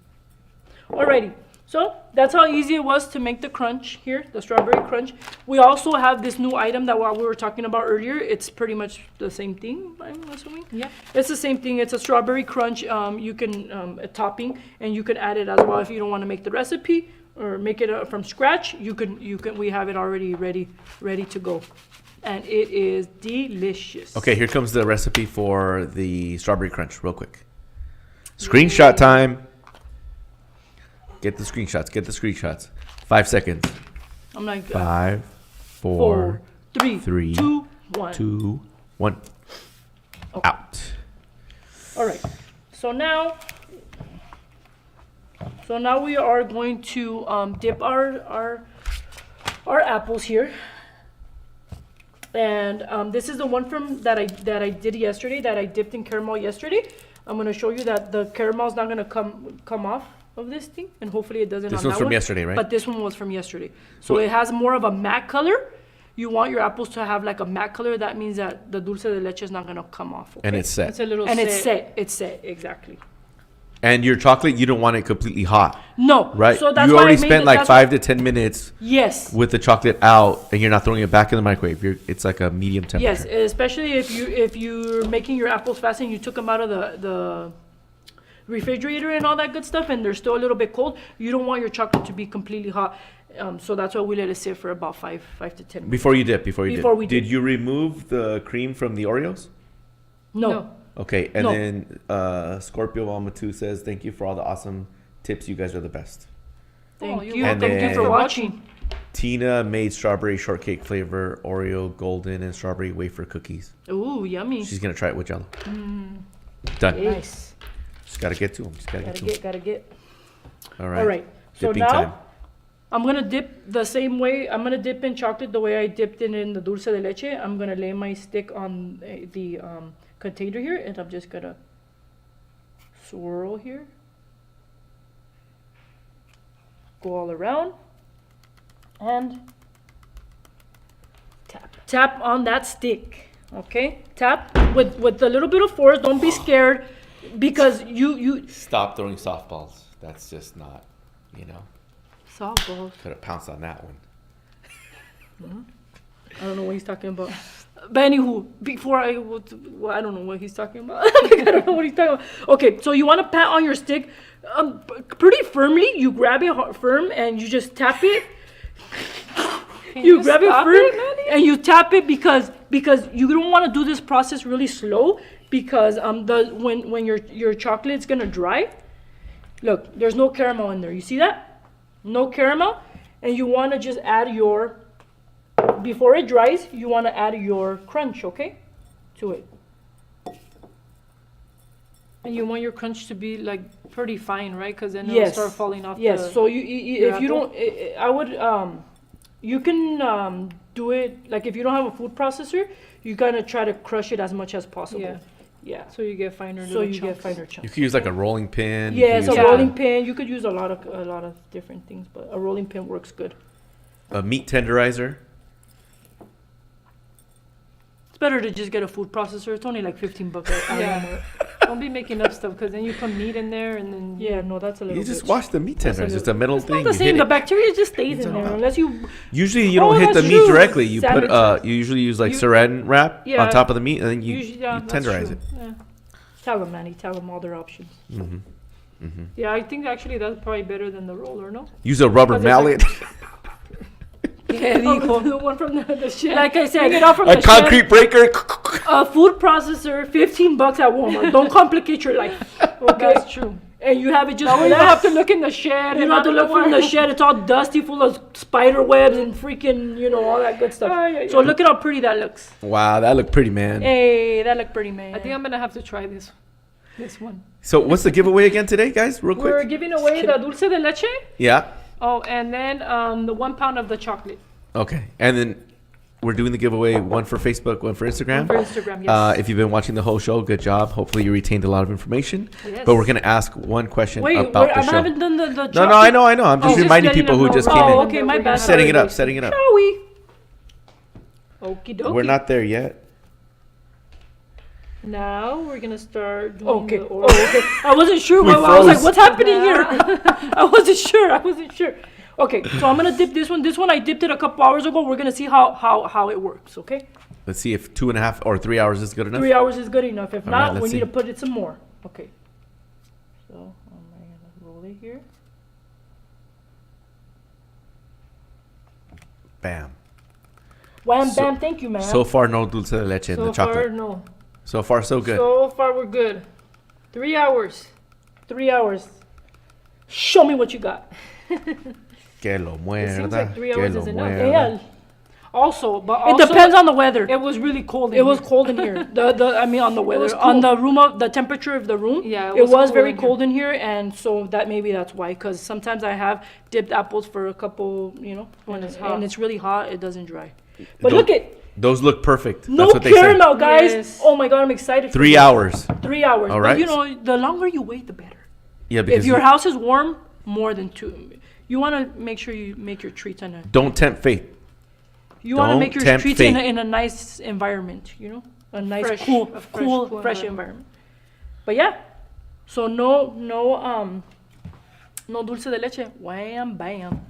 Alrighty. So that's how easy it was to make the crunch here, the strawberry crunch. We also have this new item that what we were talking about earlier. It's pretty much the same thing, I'm assuming. Yeah. It's the same thing. It's a strawberry crunch. You can a topping, and you can add it as well if you don't want to make the recipe or make it from scratch. You can. We have it already ready to go, and it is delicious. Okay, here comes the recipe for the strawberry crunch, real quick. Screenshot time. Get the screenshots. Get the screenshots. 5 seconds. I'm like 5, 4, 3, three, 2, 1. 2, 1. Okay. Out. All right. So now we are going to dip our apples here. And this is the one from that I did yesterday, that I dipped in caramel yesterday. I'm gonna show you that the caramel's not gonna come off of this thing, and hopefully it doesn't. This on one's that from one. yesterday, right? But this one was from yesterday, so Well- it has more of a matte color. You want your apples to have like a matte color. That means that the dulce de leche is not gonna come off. Okay? And it's set. It's a little. and it's set. It's set exactly. And your chocolate, you don't want it completely hot, No, right? So that's You why already I made spent it- like that's 5 to 10 minutes Yes. with the chocolate out, and you're not throwing it back in the microwave. It's like a medium temperature. Yes, especially if you're making your apples fast and you took them out of refrigerator and all that good stuff, and they're still a little bit cold, you don't want your chocolate to be completely hot. So that's why we let it sit for about 5 to 10 minutes. Before you dip. Before we Did dip. you remove the cream from the Oreos? No. Okay, and No. then Scorpio Mama 2 says, thank you for all the awesome tips. You guys are the best. Thank you're you. welcome. Thank you And for then- watching. Tina made strawberry shortcake flavor, Oreo, golden, and strawberry wafer cookies. Ooh, yummy. She's going to try it with Jello. Done. Nice. Just got to get to them. Just got to get to them. Gotta get. All right. All right. So Dipping now time. I'm gonna dip the same way. I'm gonna dip in chocolate the way I dipped it in the dulce de leche. I'm gonna lay my stick on the container here, and I'm just gonna swirl here, go all around, and tap on that stick. Okay, tap with a little bit of force. Don't be scared, because you Stop throwing softballs. That's just not, softballs. Could have pounced on that one. I don't know what he's talking about. But anywho, before I well, I don't know what he's talking about. I don't know what he's talking about. Okay, so you want to pat on your stick pretty firmly. You grab it firm and you just tap it. You grab it stop firm it, Maddie? and you tap it because you don't want to do this process really slow, because when your chocolate's gonna dry. Look, there's no caramel in there. You see that? No caramel, and you want to just add before it dries, you want to add your crunch, okay, to it. And you want your crunch to be like pretty fine, right? Because then it'll Yes. start falling off. Yes. So you your if you apple? don't, I would you can do it like if you don't have a food processor, you gotta try to crush it as much as possible. Yeah. Yeah. So you get finer. So little you get chunks. finer You chunks. could use like a rolling pin. You Yeah, could it's a use Yeah. rolling pin. You could use a lot of different things, but a rolling pin works good. a meat tenderizer. It's better to just get a food processor. It's only like $15. Yeah. Don't be making up stuff, because then you put meat in there and then Yeah, no, that's a little You just bit. wash the meat tenderizer. It's a metal It's thing. not the You hit same. The it. bacteria just stays It's in all there right. unless you. Usually you Oh, don't hit the that's meat true. directly. You put Sandwiches. you usually use like You- saran wrap Yeah. on top of the meat, and then you Usually, yeah, that's tenderize true. it. Yeah. Tell them, Manny. Tell them all their options. yeah, I think actually that's probably better than the roller, no? Use a rubber Because it's mallet, Oh, the one from the shed. Like I said, Bring it out from a the concrete breaker. a food processor, $15 at Walmart. Don't complicate your life. shed. Okay, That's true. and you have it just. Now we for don't that. have to look in the shed. You and don't have to I look know from the where- shed. It's all dusty, full of spider webs and freaking, all that good stuff. So look at how pretty that looks. Wow, that looked pretty, man. Hey, that looked pretty, man. I think I'm gonna have to try this one. So what's the giveaway again today, guys? Real We're quick. giving away the dulce de leche. Yeah. Oh, and then the 1 pound of the chocolate. Okay, and then we're doing the giveaway, one for Facebook, one for Instagram. For Instagram, yes. If you've been watching the whole show, good job. Hopefully you retained a lot of information. Yes. But we're gonna ask one question Wait, about I the show. haven't done the No, chocolate. I know. I'm just just reminding letting people them who know just we're came Oh, in. okay, my bad. Setting it Sorry. up, setting it up. Shall we? Okie dokie. We're not there yet. Now we're gonna start doing Okay. the Oh, okay. I wasn't sure. We I was like, froze. what's happening here? I wasn't sure. Okay, so I'm gonna dip this one. This one I dipped it a couple hours ago. We're gonna see how it works. Okay. Let's see if 2.5 or 3 hours is good enough. 3 hours is good enough. If All not, right, we let's need see. to put it some more. Okay. So I'm gonna roll it here. Bam. Wham So- bam, thank you, man. So far, no dulce de leche in So the far, chocolate. no. So far, so good. So far, we're good. 3 hours. 3 hours. Show me what you got. Que lo It seems muerda. like 3 que hours lo is enough. muerda. Yeah, It it depends on the weather. It was really cold. It was cold in here. On the weather, was on cool. the room the temperature of the room. Yeah, it was cool very in here. cold in here, and so that's why. Because sometimes I have dipped apples for a couple, When it's hot. and it's really hot, it doesn't dry. But Those- look at Those look perfect. no That's what they say. caramel, guys. Yes. Oh my god, I'm excited. 3 hours. 3 hours. All But right. the longer you wait, the better. Yeah, because If your you house is warm, more than 2. You want to make sure you make your treats in a. don't tempt fate. You want to Don't make your tempt treats fate. in a nice environment. A nice, Fresh, cool, a fresh, cool, cool fresh environment. environment. But yeah, so no dulce de leche. Wham bam.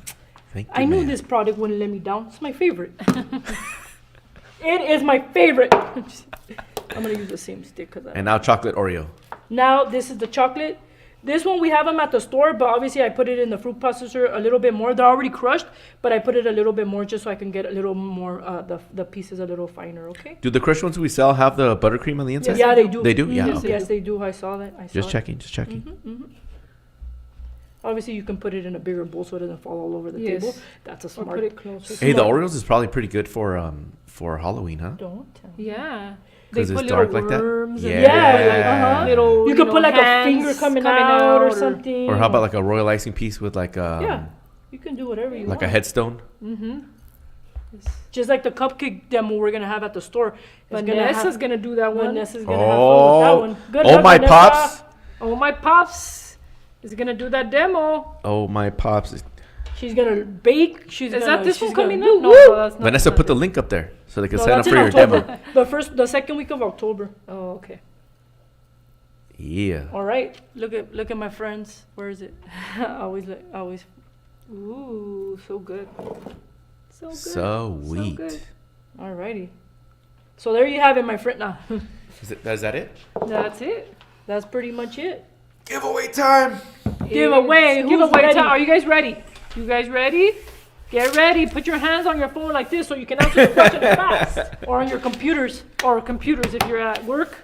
Thank you, I knew man. this product wouldn't let me down. It's my favorite. It is my favorite. I'm gonna use the same stick because And now chocolate Oreo. now this is the chocolate. This one we have them at the store, but obviously I put it in the fruit processor a little bit more. They're already crushed, but I put it a little bit more just so I can get a little more, the pieces a little finer, okay? Do the crushed ones we sell have the buttercream on the inside? Yeah, they do. They do? Yeah. Yes, Okay. yes, they do. I saw that. Just checking. Just checking. Obviously, you can put it in a bigger bowl so it doesn't fall all over the Yes. table. That's a Or smart. put it closer. Hey, the Oreos is probably pretty good for Halloween, huh? Don't tell me. Yeah. 'Cause They it's put dark little like that? worms and Yeah. like, little. You could put like a hands finger coming out or something. Or how about like a royal icing piece with like Yeah, you can do whatever you like want. a headstone? Just like the cupcake demo we're gonna have at the store. It's Vanessa's gonna do that one. Vanessa's gonna have fun with that one. Good Oh luck, my Vanessa. pops! Oh, my pops is gonna do that demo. Oh my pops! She's gonna bake. She's Is gonna, that this she's one gonna- coming Woo, up? No, woo. that's not. Vanessa, that's put the not link up there so they can No, sign up that's for in your October. demo. The second week of October. it. Oh, okay. Yeah. All right. Look at my friends. Where is it? always. Ooh, so good. So good. Sweet. good. Alrighty. So there you have it, my friend. Nah, Is that it? That's it. that's pretty much it. Giveaway time! Giveaway. Who's Giveaway ready? time. Are you guys ready? You guys ready? Get ready. Put your hands on your phone like this so you can answer the question fast. Or on your computers. Or computers if you're at work.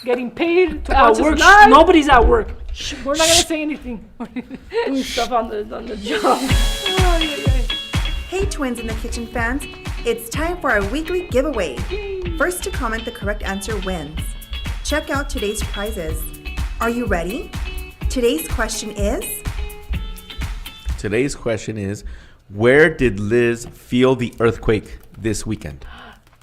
Getting paid to At watch work. us live. Nobody's at work. Shh, we're not gonna say anything. Doing stuff on the job. Hey Twins in the Kitchen fans, it's time for our weekly giveaway. First to comment the correct answer wins. Check out today's prizes. Are you ready? Today's question is, where did Liz feel the earthquake this weekend?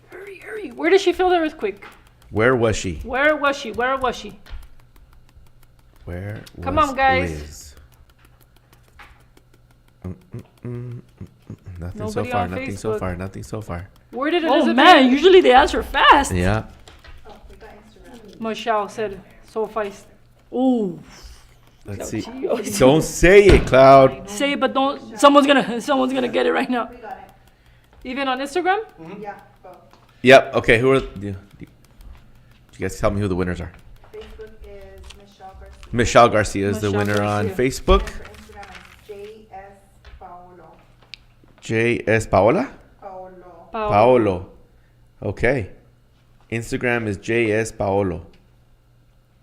Hurry. Where did she feel the earthquake? Where was she? Where was she? Where was she? Where was Come on, guys. Liz? Nothing so Nobody far. on Nothing so Facebook. far. Nothing so far. Where did Oh Elizabeth? man, usually they answer fast. Yeah. Michelle said so feist. Ooh. Let's see. Don't say it, Cloud. Say it, but don't. Someone's gonna get it right now. We got it. Even on Instagram? Yeah, go. Yep. Okay. Who are? You guys tell me who the winners are. Facebook is Michelle Garcia. Michelle Garcia is the Michelle winner on Garcia. Facebook. And for Instagram is JS Paolo. J.S. Paola? Paolo. Paolo. Okay. Instagram is J.S. Paolo.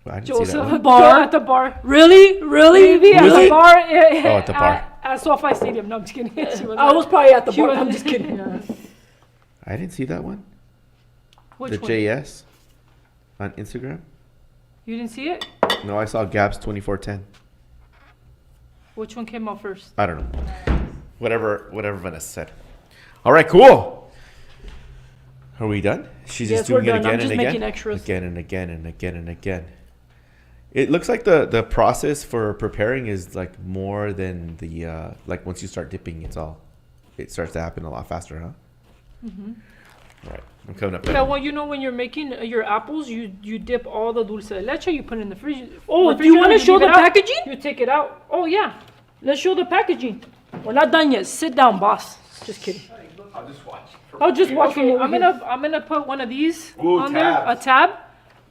I didn't see that Joseph one. Bar. at the bar. Really? Maybe at Really? the bar. Oh, at the bar. At SoFi Stadium. No, I'm just kidding. She was I was probably at the She bar. was- I'm just kidding. I didn't see that one. Which The one? J.S. on Instagram. You didn't see it? No, I saw Gabs 2410. Which one came out first? I don't know. Whatever Vanessa said. All right, cool. Are we done? She's Yes, just doing we're it done. I'm again just and again. making extras. Again and again and again and again. It looks like the process for preparing is like more than the like once you start dipping, it starts to happen a lot faster, huh? Mm-hmm. All right, I'm coming up. Yeah, well, you know when you're making your apples, you dip all the dulce de leche, you put it in the fridge. Oh, do you want to show the leave it out, packaging? You take it out. Oh yeah. Let's show the packaging. We're not done yet. Sit down, boss. Just kidding. I'll just watch. I'll just watch from Okay, over I'm here. gonna put one of these Ooh, on there, a tabs.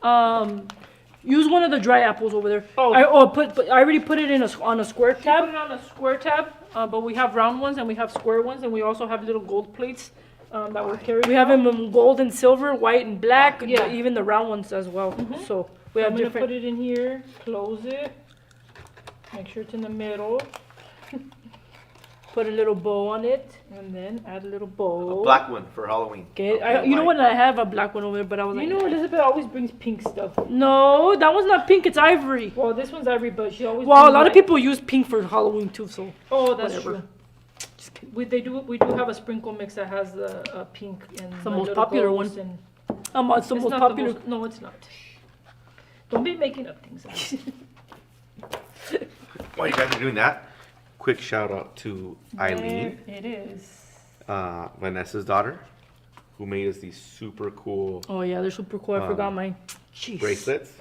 tab. Use one of the dry apples over there. Oh. I already put it in on a square Put tab. it on a square tab, but we have round ones and we have square ones, and we also have little gold plates that we're carrying. We have them in gold and silver, white and black. Yeah. Even the round ones as well. So we have I'm gonna different. put it in here, close it, make sure it's in the middle, Put a little bow on it. and then add a little bow. Black one for Halloween. Okay. Okay, You know white. what? I have a black one over there, but I was You like, know Elizabeth always brings pink stuff. no, that one's not pink. It's ivory. Well, this one's ivory, but she always. Well, a brings lot of white. people use pink for Halloween too. So Oh, that's whatever. true. We do have a sprinkle mix that has the pink and the my most little popular ghost one. and- it's the It's most not popular. no, it's not. Don't be making up things. While you guys are doing that, quick shout out to Eileen, There it is. Vanessa's daughter, who made us these super cool Oh yeah, they're super cool. I forgot mine. Jeez. bracelets.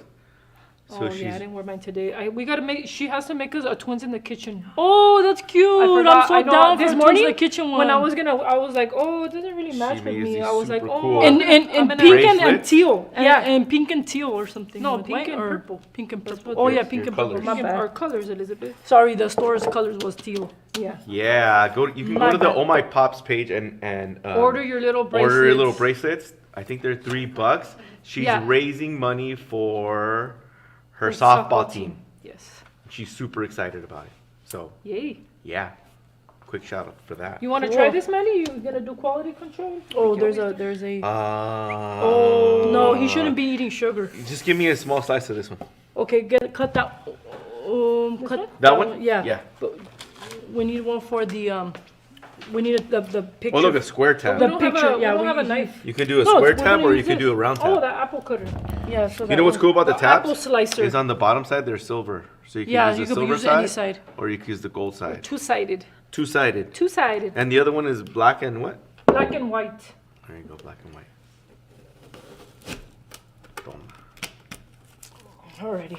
So Oh she's yeah, I didn't wear mine today. We gotta make. She has to make us a twins in the kitchen. Oh, that's cute. I forgot. I'm so I know, down this for morning the kitchen one. when I was like, oh, it doesn't really match with made me. these I was like, super oh, cool. in I'm gonna- pink and Bracelets? teal. Yeah. And pink and teal or something. No, with pink white and or purple. Pink and That's purple. what Oh yeah, your pink and colors. purple. My My bad. bad. Our colors, Elizabeth. Sorry, the store's colors was teal. Yeah. yeah. You can My go to the bad. Oh My Pops page and Order your little bracelets. order your little bracelets. I think they're $3. She's Yeah. raising money for her Her softball team. Yes. She's super excited about it. So Yay. yeah, quick shout out for that. You want to Cool. try this, Manny? You gonna do quality control? Oh, Like you there's always a. do? Oh no, he shouldn't be eating sugar. Just give me a small slice of this one. Okay, cut that. Cut That one? Yeah. Yeah. But we need one for the We need the picture. Oh look, a square tab. The We don't have picture, a, yeah, we don't we- have a knife. You can do a No, square we're tab gonna or you use can this. do a round Oh, tab. that apple cutter. Yeah. So You know what's cool about the Apple tabs? slicer. Is on the bottom side they're silver, so you can Yeah, use you the could silver use side, any side. or you can use the gold side. Two-sided. Two-sided. Two-sided. And the other one is black and what? Black and white. There you go, black and white. Boom. Alrighty.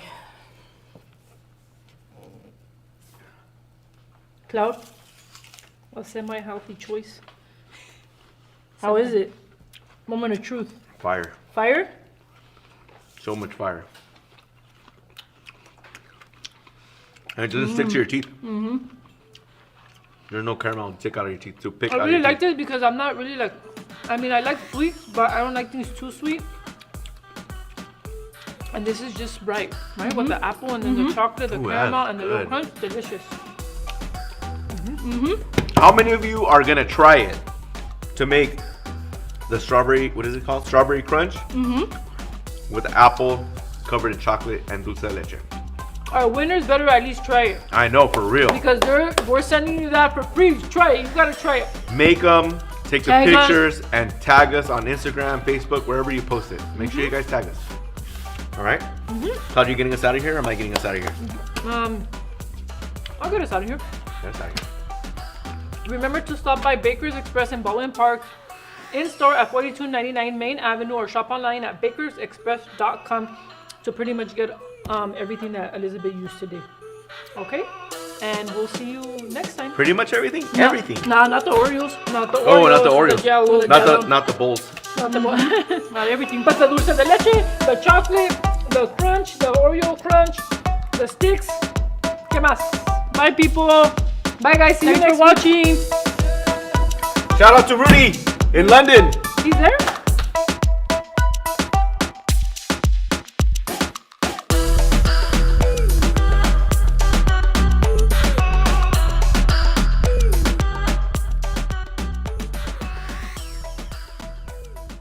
Cloud, A semi-healthy choice. how is it? Moment of truth. Fire. Fire? So much fire. And it doesn't stick to your teeth. Mm-hmm. There's no caramel stick out of your teeth to pick I out really your like teeth. this because I'm not really like, I mean, I like sweet, but I don't like things too sweet. And this is just right, right? With the apple and then the chocolate, the Ooh, caramel, that's and the little good. crunch, delicious. How many of you are gonna try it to make the strawberry? What is it called? Strawberry crunch. Mm-hmm. With apple covered in chocolate and dulce de leche. Our winners better at least try it I know, for real. because we're sending you that for free. Try it. You gotta try it. Make them, take the Tag us. pictures, and tag us on Instagram, Facebook, wherever you post it. Make sure you guys tag us. All right? Claude, you getting us out of here or am I getting us out of here? I'll get us out of here. Get us out of here. Remember to stop by Baker's Express in Baldwin Park, in store at 4299 Main Avenue, or shop online at bakersexpress.com to pretty much get everything that Elizabeth used today. Okay? And we'll see you next time. Pretty much everything? Everything. Nah, not the Oreos. Not the Oreos. Oh, not the Oreos. The Jell-O, Not the bowls. not the Not everything. But the dulce de leche, the chocolate, the crunch, the Oreo crunch, the sticks. ¿Qué más? Bye, people. Bye, guys. See you Thanks next for watching. Shout out to Rudy in London. week. He's there?